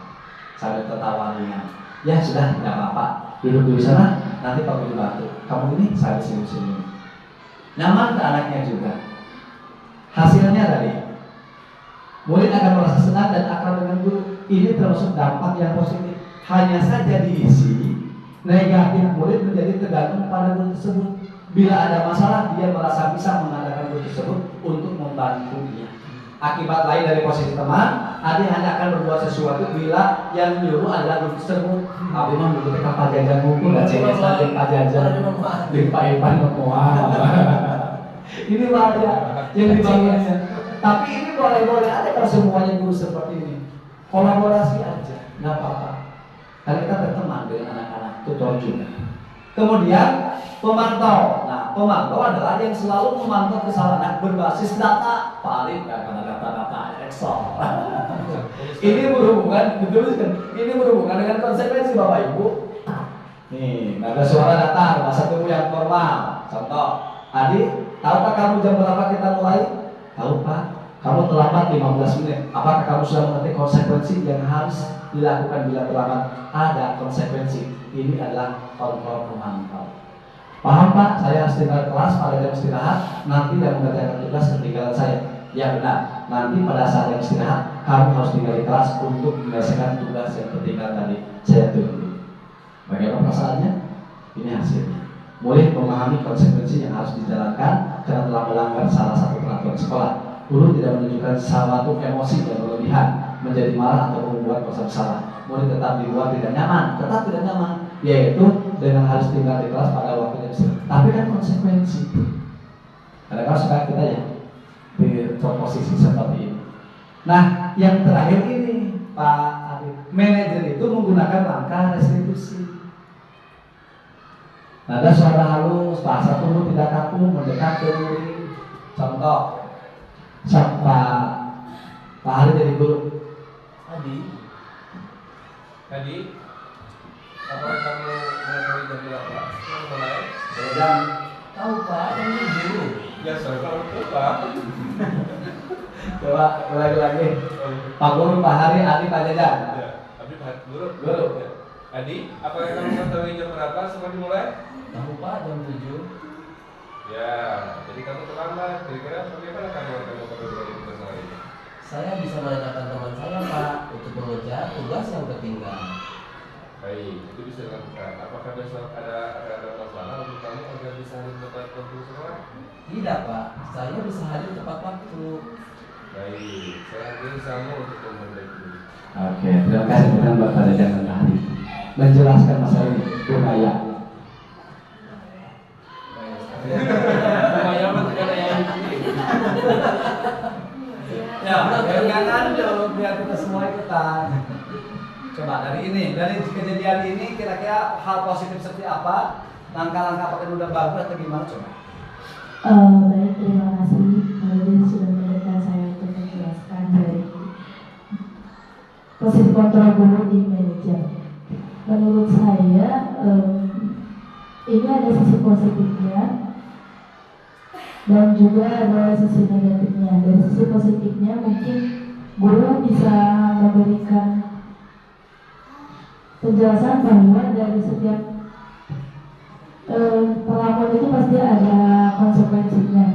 sambil tertawa ringan. Ya sudah, tidak apa-apa. Duduk di sana, nanti Pak Guru bantu. Kamu ini saya senyum-senyum. Nyaman ke anaknya juga. Hasilnya tadi, murid akan merasa senang dan akrab dengan guru. Ini termasuk dampak yang positif. Hanya saja diisi negatif, murid menjadi tergantung pada guru tersebut. Bila ada masalah, dia merasa bisa mengandalkan guru tersebut untuk membantunya. Akibat lain dari posisi teman, adik hanya akan berbuat sesuatu bila yang menyuruh adalah guru tersebut. Abi mah dulu kita pajajan buku, nggak cengeng lagi pajajan, di Pak Ipan Ini bahaya yang dibangunnya. Tapi ini boleh-boleh ada kalau semuanya guru seperti ini. Kolaborasi aja, nggak apa-apa. Karena kita berteman dengan anak-anak, tutor juga. Kemudian pemantau. Nah, pemantau adalah yang selalu memantau kesalahan berbasis data. Paling karena data-data Excel. Ini berhubungan, betul kan? Ini berhubungan dengan konsekuensi Bapak Ibu. Nih, ada suara datar, bahasa tubuh yang normal. Contoh, Adik, tahukah kamu jam berapa kita mulai? Tahu Pak. Kamu terlambat 15 menit. Apakah kamu sudah mengerti konsekuensi yang harus dilakukan bila terlambat? Ada konsekuensi. Ini adalah kontrol pemantau. Paham Pak, saya harus tinggal kelas pada jam istirahat, nanti yang mengerjakan tugas ketinggalan saya. Ya benar, nanti pada saat jam istirahat, kamu harus tinggal di kelas untuk menyelesaikan tugas yang ketinggalan tadi. Saya tunggu. Bagaimana perasaannya? Ini hasilnya. Mulai memahami konsekuensi yang harus dijalankan karena telah melanggar salah satu peraturan sekolah. Guru tidak menunjukkan suatu emosi yang berlebihan, menjadi marah atau membuat merasa bersalah. Mulai tetap dibuat tidak nyaman, yaitu dengan harus tinggal di kelas pada waktu yang istirahat. Tapi kan konsekuensi. Kadang-kadang supaya kita ya di posisi seperti ini. Nah, yang terakhir ini Pak Adit, manajer itu menggunakan langkah restitusi. Nada suara halus, bahasa tubuh tidak kaku, mendekat ke murid. Contoh, Pak Hari jadi guru. Tadi, apakah kamu mengetahui jam berapa? Mulai? Jam. Tahu Pak, jam 7. Ya, saya tahu Pak. Coba lagi. Pak Guru, Pak Hari, Adi, Pak Jajan. Ya, tapi Pak Guru. Guru. Ya. Adi, apakah kamu mengetahui jam berapa sebelum dimulai? Tahu Pak, jam 7. Ya, jadi kamu terlambat. Kira-kira bagaimana kamu akan melakukan tugas hari ini? Saya bisa menanyakan teman saya Pak untuk mengejar tugas yang tertinggal. Baik, itu bisa dilakukan. Apakah besok ada masalah untuk kamu agar bisa hadir tepat waktu sekolah? Tidak Pak, saya bisa hadir tepat waktu. Baik, saya ambil kamu untuk memperbaiki. Oke, terima kasih dengan Bapak Jajan dan Pak Hari menjelaskan masalah ini budaya. Budaya apa tidak yang Ya, jangan dong biar kita semua ikutan. Coba dari kejadian ini kira-kira hal positif seperti apa? Langkah-langkah apa yang udah bagus atau gimana coba? Baik, terima kasih Pak sudah memberikan saya untuk menjelaskan dari posisi kontrol guru di manajer. Menurut saya ini ada sisi positifnya dan juga ada sisi negatifnya. Dari sisi positifnya mungkin guru bisa memberikan penjelasan bahwa dari setiap perlakuan itu pasti ada konsekuensinya.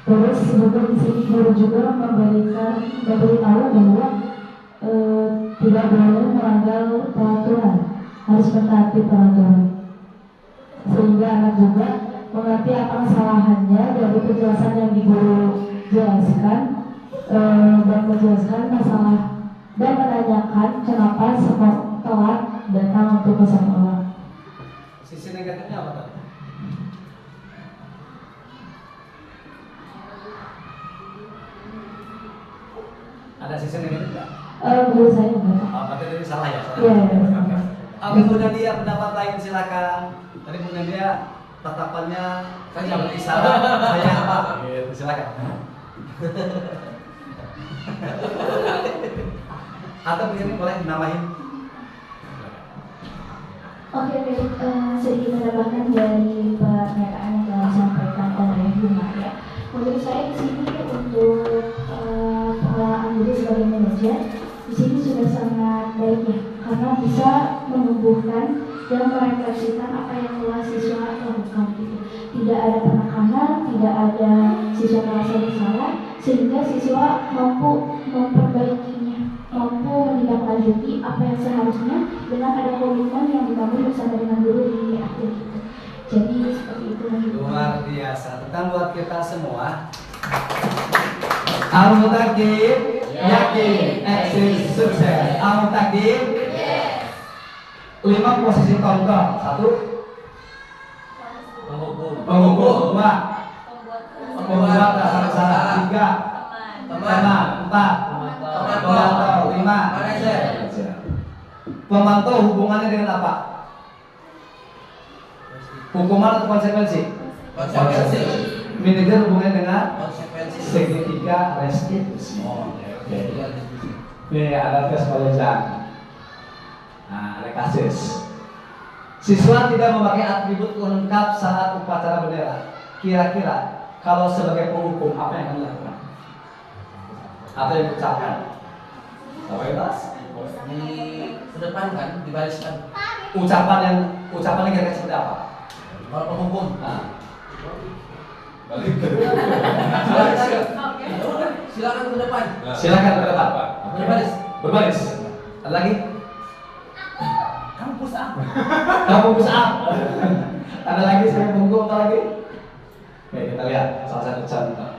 Terus juga di sini guru juga memberitahu bahwa tidak boleh melanggar peraturan, harus mentaati peraturan, sehingga anak juga mengerti apa kesalahannya dari penjelasan yang guru jelaskan dan menjelaskan masalah dan menanyakan kenapa telat datang untuk ke sekolah. Sisi negatifnya apa tadi? Ada sisi negatif nggak? Menurut saya enggak. Berarti tadi salah ya? Iya. Oke, Bu Nadia pendapat lain silakan. Tadi Bu Nadia tatapannya saya jangan isyarat saya apa? Gitu, silakan. Atau begini boleh nambahin? Oke, baik. Sedikit menambahkan dari pernyataan yang telah disampaikan oleh Bu Maria. Menurut saya di sini untuk pengalaman diri sebagai manajer di sini sudah sangat baik ya, karena bisa menumbuhkan dan merefleksikan apa yang telah siswa lakukan gitu. Tidak ada penekanan, tidak ada siswa merasa bersalah, sehingga siswa mampu memperbaikinya, mampu menindaklanjuti apa yang seharusnya dengan ada komitmen yang dibangun bersama dengan guru di akhir gitu. Jadi seperti itu. Luar biasa. Tentang buat kita semua. Al Takdir yakin eksis sukses. Al Takdir. Yes. 5 posisi contoh. 1 penghukum. 2 pembuat dasar salah. 3 teman. 4 pemantau. 5 manajer. Pemantau hubungannya dengan apa? Hukuman atau konsekuensi? Konsekuensi. Manajer hubungannya dengan Konsekuensi. segitiga restitusi. Oke. Ini ada tes pelajaran. Nah, ada kasus. Siswa tidak memakai atribut lengkap saat upacara bendera. Kira-kira kalau sebagai penghukum apa yang akan dilakukan? Apa yang diucapkan? Apa yang Di kedepankan, dibariskan. ucapannya kira-kira seperti apa? Kalau penghukum. Balik ke Silakan ke depan. Silakan ke depan. Berbaris. Berbaris. Ada lagi? Kamu push up. Kamu bisa. Ada lagi saya tunggu apa lagi? Oke, kita lihat salah satu contoh.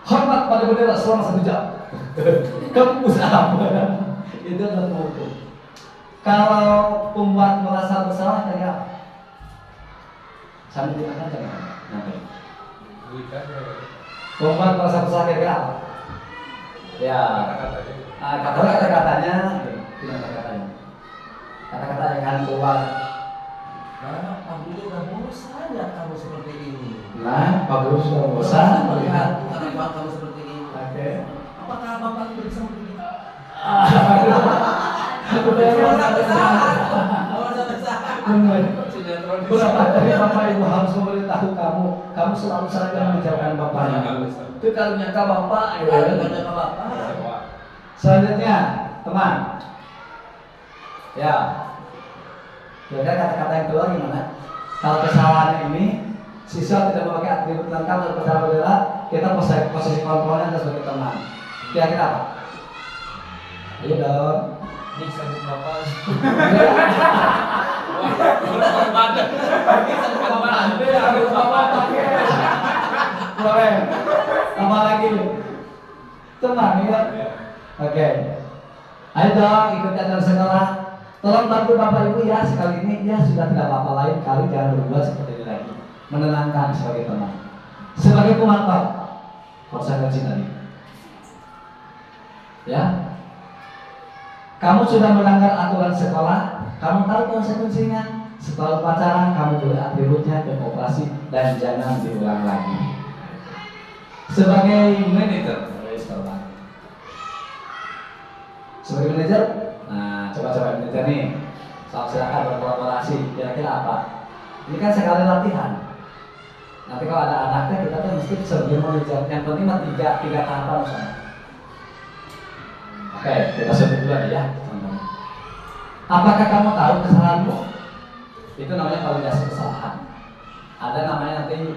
Hormat pada bendera selama 1 jam. Kamu bisa. Itu adalah hukum. Kalau pembuat merasa bersalah kayak apa? Sambil dimakan jangan nyampe. Pembuat merasa bersalah kayak apa? Ya, kata-katanya, kata-kata yang akan keluar. Nah, Pak Guru udah bosan ya kamu seperti ini. Nah, Pak Guru sudah bosan melihat kelakuan kamu seperti ini. Oke. Apakah Bapak bisa begini? Berapa kali Bapak Ibu harus memberitahu kamu, kamu selalu saja menjauhkan Bapak Ibu. Itu kalau nyangka Bapak, Selanjutnya, teman. Ya. Kira-kira kata-kata yang keluar gimana? Kalau kesalahan ini siswa tidak memakai atribut lengkap dan perkara berbeda, kita posisi kontrolnya adalah sebagai teman. Kira-kira apa? Ayo dong. Ini sanggup Bapak. Harus Bapak pakai. Boleh. Apa lagi? Tenang ya. Oke. Ayo dong ikuti acara sekolah. Tolong bantu Bapak Ibu ya sekali ini ya sudah tidak apa-apa, lain kali jangan berbuat seperti ini lagi. Menenangkan sebagai teman. Sebagai penonton konsekuensi tadi. Ya. Kamu sudah melanggar aturan sekolah, kamu tahu konsekuensinya. Setelah upacara kamu boleh atributnya ke koperasi dan jangan diulang lagi. Sebagai manajer, nah coba manajer nih, silakan berkolaborasi. Kira-kira apa? Ini kan sekali latihan. Nanti kalau ada anaknya kita tuh mesti sebagai manajer. Yang penting mah tiga tahapan misalnya. Oke, kita sebut dulu aja ya. Apakah kamu tahu kesalahanmu? Itu namanya validasi kesalahan. Ada namanya nanti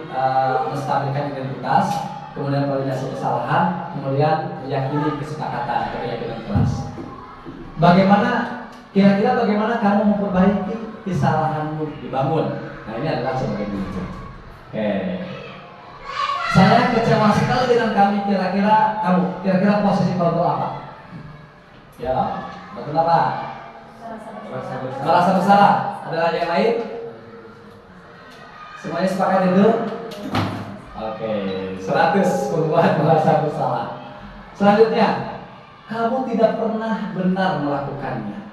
menstabilkan identitas, kemudian validasi kesalahan, kemudian meyakini kesepakatan atau keyakinan kelas. Kira-kira bagaimana kamu memperbaiki kesalahanmu dibangun? Nah ini adalah sebagai manajer. Oke. Saya kecewa sekali dengan kami. Kira-kira posisi kontrol apa? Ya, betul apa? Merasa bersalah. Ada lagi yang lain? Semuanya sepakat itu? Oke, 100 pembuat merasa bersalah. Selanjutnya, kamu tidak pernah benar melakukannya.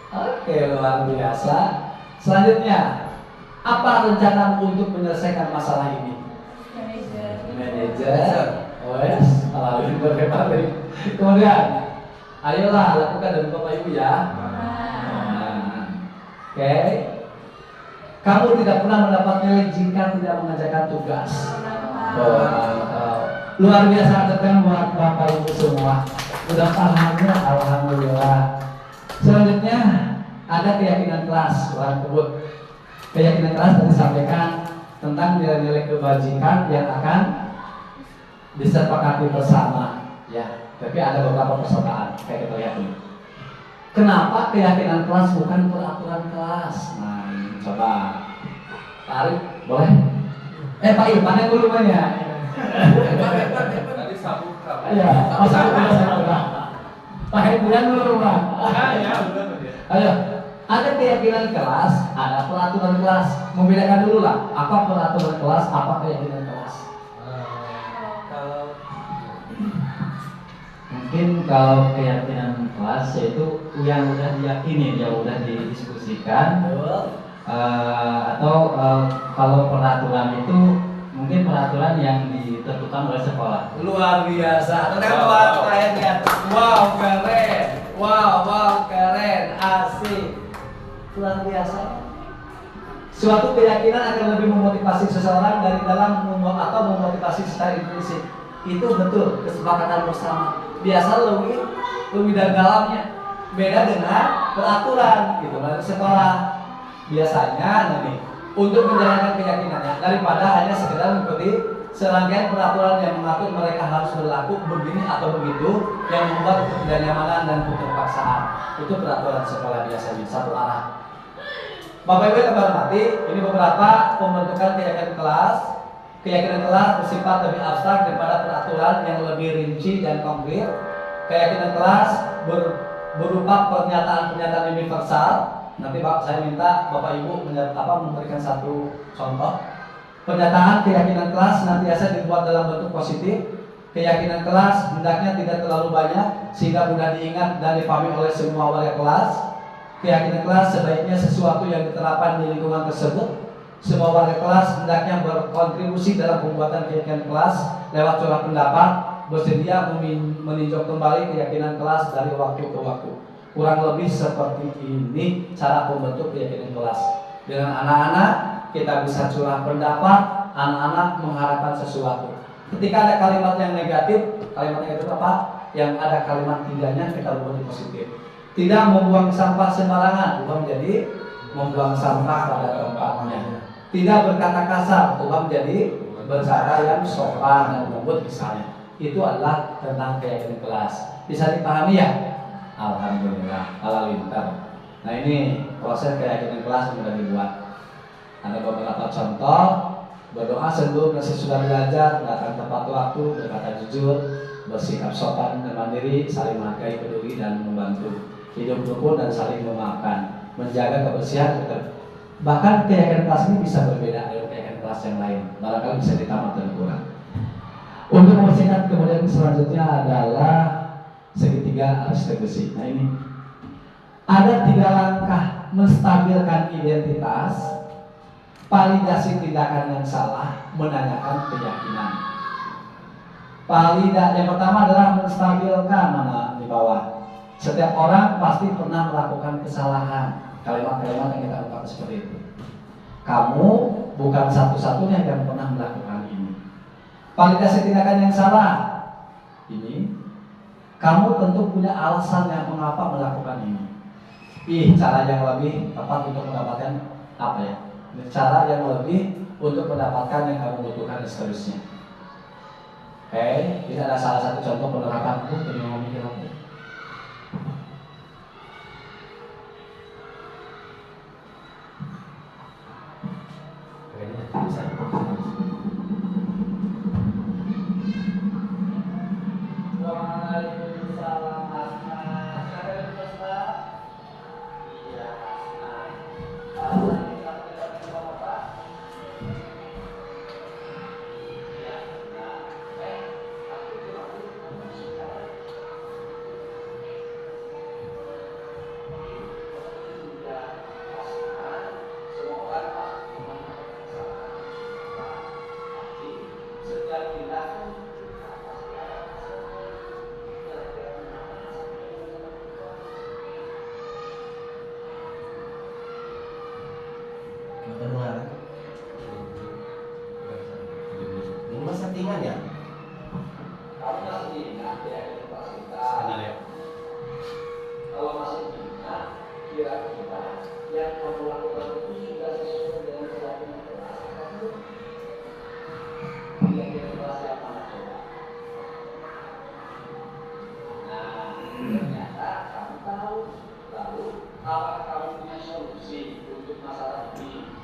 Oke, luar biasa. Selanjutnya, apa rencana untuk menyelesaikan masalah ini? Manajer. Lalu berhebat. Kemudian, ayolah lakukan dari Bapak Ibu ya. Oke. Kamu tidak pernah mendapat nilai jika tidak mengerjakan tugas. Luar biasa tekan buat Bapak Ibu semua. Sudah pahamnya, alhamdulillah. Selanjutnya ada keyakinan kelas, orang kebut. Keyakinan kelas tadi disampaikan tentang nilai-nilai kebajikan yang akan disepakati bersama. Ya, tapi ada beberapa persoalan kayak kita lihat dulu. Kenapa keyakinan kelas bukan peraturan kelas? Nah, coba tarik, boleh? Pak Irfan yang dulu ya. Tadi sabuk kamu. Iya, sabuk. Pak Irfan dulu Pak. Ya, udah. Ayo, ada keyakinan kelas, ada peraturan kelas. Membedakan dulu lah, apa peraturan kelas, apa keyakinan kelas. Mungkin kalau keyakinan kelas yaitu yang udah diyakini, yang udah didiskusikan, atau kalau peraturan itu mungkin peraturan yang ditentukan oleh sekolah. Luar biasa. Teman kalian lihat. Wow, keren. Wow, keren. Asik. Luar biasa. Suatu keyakinan akan lebih memotivasi seseorang dari dalam atau memotivasi secara implisit. Itu betul kesepakatan bersama. Biasa lebih dari dalamnya. Beda dengan peraturan gitu dari sekolah. biasanya nih untuk menjalankan keyakinannya daripada hanya sekedar mengikuti serangkaian peraturan yang mengatur mereka harus berlaku begini atau begitu yang membuat ketidaknyamanan dan keterpaksaan. Itu peraturan sekolah biasanya satu arah. Bapak Ibu yang hormati, ini beberapa pembentukan keyakinan kelas. Keyakinan kelas bersifat lebih abstrak daripada peraturan yang lebih rinci dan konkret. Keyakinan kelas berupa pernyataan-pernyataan universal. Nanti saya minta Bapak Ibu memberikan satu contoh. Pernyataan keyakinan kelas senantiasa dibuat dalam bentuk positif. Keyakinan kelas hendaknya tidak terlalu banyak sehingga mudah diingat dan dipahami oleh semua warga kelas. Keyakinan kelas sebaiknya sesuatu yang diterapkan di lingkungan tersebut. Semua warga kelas hendaknya berkontribusi dalam pembuatan keyakinan kelas lewat curah pendapat, bersedia meninjau kembali keyakinan kelas dari waktu ke waktu. Kurang lebih seperti ini cara pembentuk keyakinan kelas. Dengan anak-anak kita bisa curah pendapat, anak-anak mengharapkan sesuatu. Ketika ada kalimat yang negatif, kalimat negatif apa? Yang ada kalimat tidaknya kita ubah positif. Tidak membuang sampah sembarangan, ubah menjadi membuang sampah pada tempatnya. Tidak berkata kasar, ubah menjadi berkata yang sopan dan lembut misalnya. Itu adalah tentang keyakinan kelas. Bisa dipahami ya? Alhamdulillah, halalintar. Nah ini proses keyakinan kelas yang sudah dibuat. Ada beberapa contoh. Berdoa sebelum dan sesudah belajar, datang tepat waktu, berkata jujur, bersikap sopan dan mandiri, saling menghargai, peduli dan membantu, hidup rukun dan saling memaafkan, menjaga kebersihan. Bahkan keyakinan kelas ini bisa berbeda dari keyakinan kelas yang lain. Barangkali bisa ditambah dan kurang. Untuk membersihkan kemudian selanjutnya adalah segitiga arstek besi. Nah ini ada 3 langkah menstabilkan identitas. Validasi tindakan yang salah, menanyakan keyakinan. Yang pertama adalah menstabilkan, mana di bawah. Setiap orang pasti pernah melakukan kesalahan. Kalimat-kalimat yang kita ungkapkan seperti itu. Kamu bukan satu-satunya yang pernah melakukan ini. Validasi tindakan yang salah. Ini kamu tentu punya alasan yang mengapa melakukan ini. Cara yang lebih tepat untuk mendapatkan apa ya? Cara yang lebih untuk mendapatkan yang kamu butuhkan dan seterusnya. Oke, ini ada salah satu contoh penerapanku dari memikir aku. Settingan ya? Kalau masih ingat ya, kalau masih ingat, kira-kira yang kamu lakukan itu sudah sesuai dengan keyakinan kelas kamu. Keyakinan kelas yang mana coba? Nah, ternyata kamu tahu. Lalu, apakah kamu punya solusi untuk masalah ini?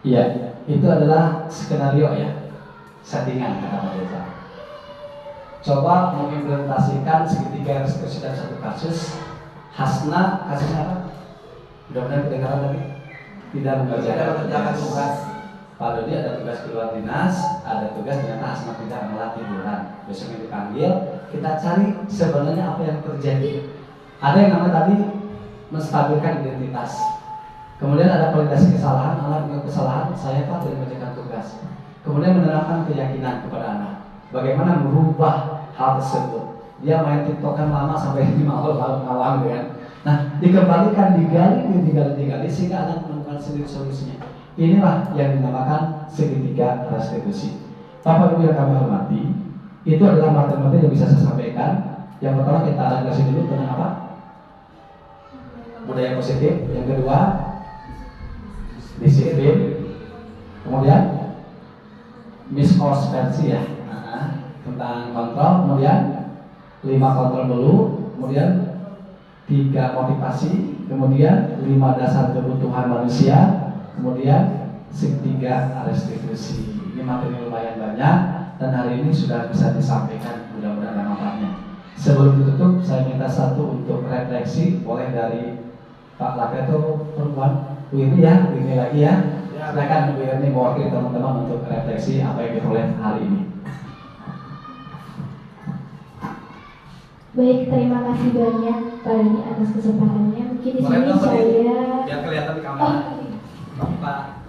Iya, itu adalah skenario ya, settingan kata Pak Desa. Coba mengimplementasikan segitiga ekspresi dan satu kasus. Hasna, kasusnya apa? Mudah-mudahan kedengaran tadi. Tidak mengerjakan tugas. Pak Dodi ada tugas keluar dinas, ada tugas ternyata Asma tidak malah tiduran. Besoknya dipanggil, kita cari sebenarnya apa yang terjadi. Ada yang namanya tadi menstabilkan identitas. Kemudian ada validasi kesalahan, anak dengan kesalahan, saya Pak tidak mengerjakan tugas. Kemudian menerapkan keyakinan kepada anak. Bagaimana merubah hal tersebut. Dia main tiktokan lama sampai 5 malam kan. Nah, dikembalikan, digali sehingga anak menemukan sendiri solusinya. Inilah yang dinamakan segitiga restitusi. Bapak Ibu yang kami hormati, itu adalah materi-materi yang bisa saya sampaikan. Yang pertama kita adaptasi dulu tentang apa? Budaya positif. Yang kedua, disiplin. Kemudian miskonspirasi ya, tentang kontrol. Kemudian 5 kontrol dulu. Kemudian 3 motivasi. Kemudian 5 dasar kebutuhan manusia. Kemudian segitiga restitusi. Ini materi lumayan banyak dan hari ini sudah bisa disampaikan, mudah-mudahan ada manfaatnya. Sebelum ditutup, saya minta satu untuk refleksi, boleh dari Pak Laka atau perempuan Bu ini ya, Bu ini lagi ya. Silakan Bu ini mewakili teman-teman untuk refleksi apa yang diperoleh hari ini. Baik, terima kasih banyak Pak Dodi atas kesempatannya. Mungkin di sini saya yang kelihatan di kamera. Pak.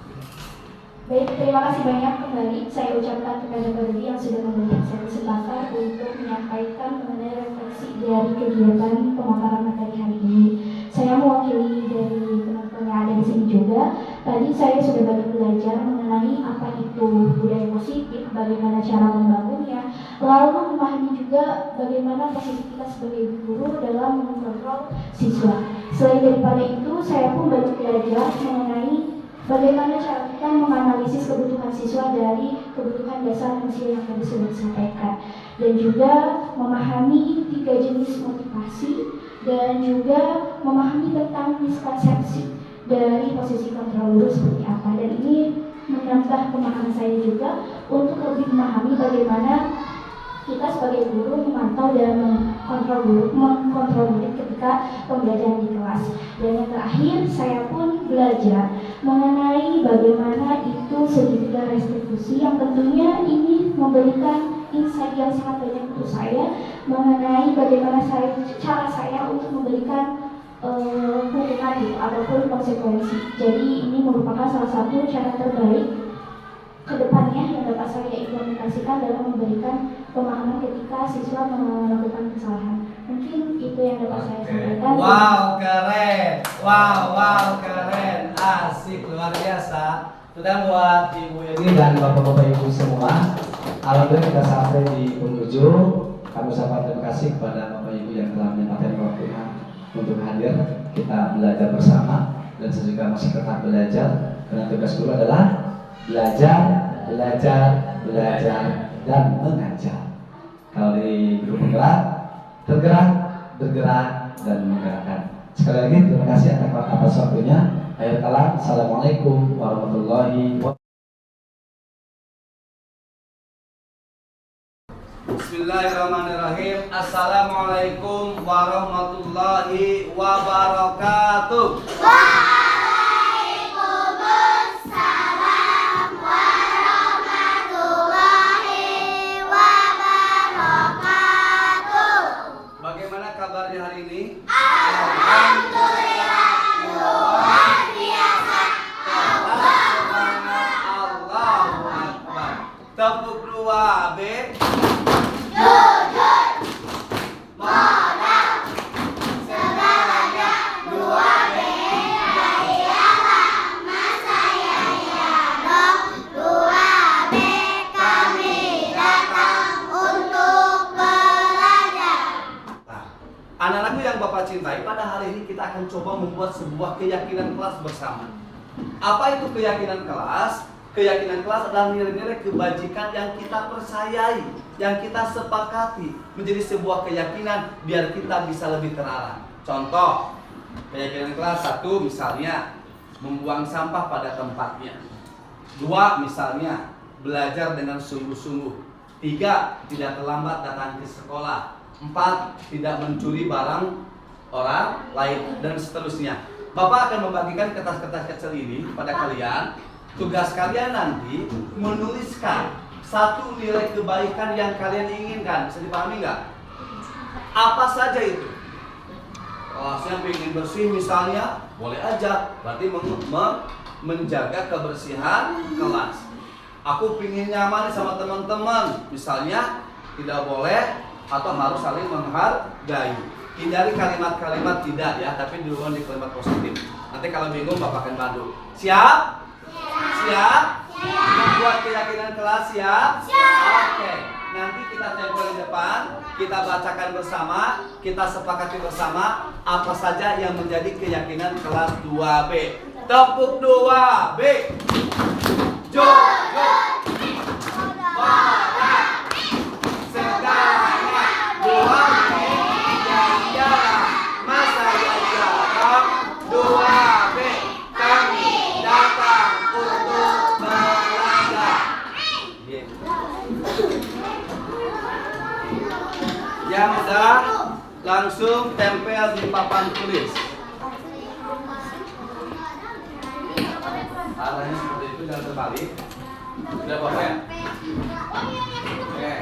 Baik, terima kasih banyak kembali saya ucapkan kepada Pak Dodi yang sudah memberikan saya kesempatan untuk menyampaikan mengenai refleksi dari kegiatan pemaparan materi hari ini. Saya mewakili dari teman-teman yang ada di sini juga. Tadi saya sudah banyak belajar mengenai apa itu budaya positif, bagaimana cara membangunnya, lalu memahami juga bagaimana posisi kita sebagai guru dalam mengontrol siswa. Selain daripada itu, saya pun banyak belajar mengenai bagaimana cara kita menganalisis kebutuhan siswa dari kebutuhan dasar manusia yang tadi sudah disampaikan, dan juga memahami 3 jenis motivasi dan juga memahami tentang miskonsepsi dari posisi kontrol guru seperti apa. Dan ini menambah pemahaman saya juga untuk lebih memahami bagaimana kita sebagai guru memantau dan mengkontrol murid ketika pembelajaran di kelas. Dan yang terakhir, saya pun belajar mengenai bagaimana itu segitiga restitusi yang tentunya ini memberikan insight yang sangat banyak untuk saya mengenai bagaimana cara saya untuk memberikan hukuman ataupun konsekuensi. Jadi ini merupakan salah satu cara terbaik kedepannya yang dapat saya implementasikan dalam memberikan pemahaman ketika siswa melakukan kesalahan. Mungkin itu yang dapat saya sampaikan. Wow, keren. Wow, keren. Asik, luar biasa. Sudah buat Ibu ini dan Bapak-bapak Ibu semua. Alhamdulillah kita sampai di penghujung. Kami ucapkan terima kasih kepada Bapak Ibu yang telah menyempatkan waktunya untuk hadir. Kita belajar bersama dan saya juga masih tetap belajar karena tugas guru adalah belajar dan mengajar. Kalau di grup penggerak, bergerak dan menggerakkan. Sekali lagi terima kasih atas waktunya. Akhir kalam, assalamualaikum warahmatullahi wabarakatuh. Bismillahirrahmanirrahim. Assalamualaikum warahmatullahi wabarakatuh. Kabarnya hari ini? Alhamdulillah, luar biasa. Allahu Akbar. Tepuk 2 B. Jujur, modal, segalanya 2 B. Ialah masa ya dong. 2 B kami datang untuk belajar. Anak-anakku yang Bapak cintai, pada hari ini kita akan coba membuat sebuah keyakinan kelas bersama. Apa itu keyakinan kelas? Keyakinan kelas adalah nilai-nilai kebajikan yang kita percayai, yang kita sepakati menjadi sebuah keyakinan biar kita bisa lebih terarah. Contoh, keyakinan kelas 1 misalnya membuang sampah pada tempatnya. 2 misalnya belajar dengan sungguh-sungguh. 3 tidak terlambat datang ke sekolah. 4 tidak mencuri barang orang lain dan seterusnya. Bapak akan membagikan kertas-kertas kecil ini kepada kalian. Tugas kalian nanti menuliskan satu nilai kebaikan yang kalian inginkan. Bisa dipahami nggak? Apa saja itu? Kelasnya ingin bersih misalnya, boleh aja. Berarti menjaga kebersihan kelas. Aku pingin nyaman sama teman-teman, misalnya tidak boleh atau harus saling menghargai. Hindari kalimat-kalimat tidak ya, tapi dulu di kalimat positif. Nanti kalau bingung Bapak akan bantu. Siap? Siap? Membuat keyakinan kelas siap? Oke. Nanti kita tempel di depan, kita bacakan bersama, kita sepakati bersama apa saja yang menjadi keyakinan kelas 2B. Tepuk 2B. Jujur, benar, segalanya 2B. Masa jarang 2B. Kami datang untuk belajar. Yang udah langsung tempel di papan tulis. Arahnya seperti itu, jangan terbalik. Sudah Bapak ya? Oke.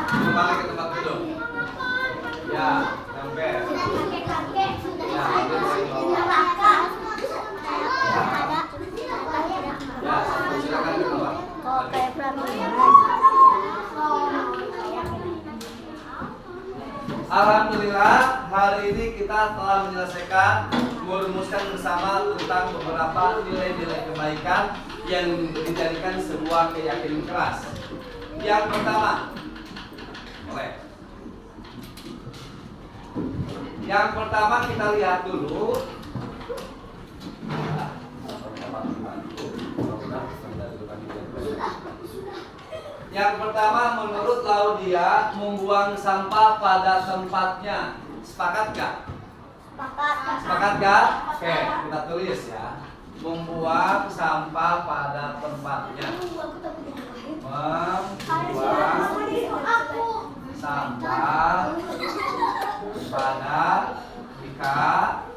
Kembali ke tempat duduk. Ya, tempel. Ya, ambil dari bawah. Ya, silakan ke tempat. Alhamdulillah, hari ini kita telah menyelesaikan merumuskan bersama tentang beberapa nilai-nilai kebaikan yang dijadikan sebuah keyakinan kelas. Yang pertama, yang pertama kita lihat dulu. Yang pertama, menurut Laudia, membuang sampah pada tempatnya. Sepakat gak? Sepakat gak? Oke, kita tulis ya. Membuang sampah pada tempatnya. Membuang sampah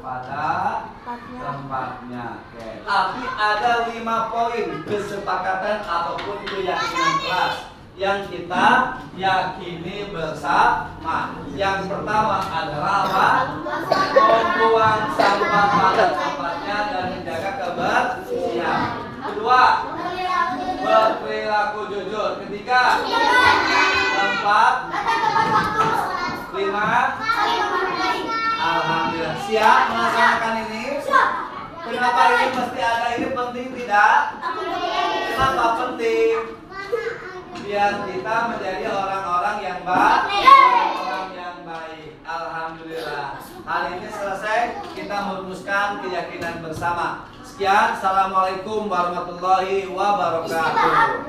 pada tempatnya. Oke. Tapi ada 5 poin kesepakatan ataupun keyakinan kelas yang kita yakini bersama. Yang pertama adalah apa? Membuang sampah pada tempatnya dan menjaga kebersihan. Kedua, berperilaku jujur. Ketiga, keempat, 5. Alhamdulillah. Siap melaksanakan ini? Kenapa ini mesti ada? Ini penting tidak? Kenapa penting? Biar kita menjadi orang-orang yang baik. Alhamdulillah. Hari ini selesai, kita merumuskan keyakinan bersama. Sekian, assalamualaikum warahmatullahi wabarakatuh.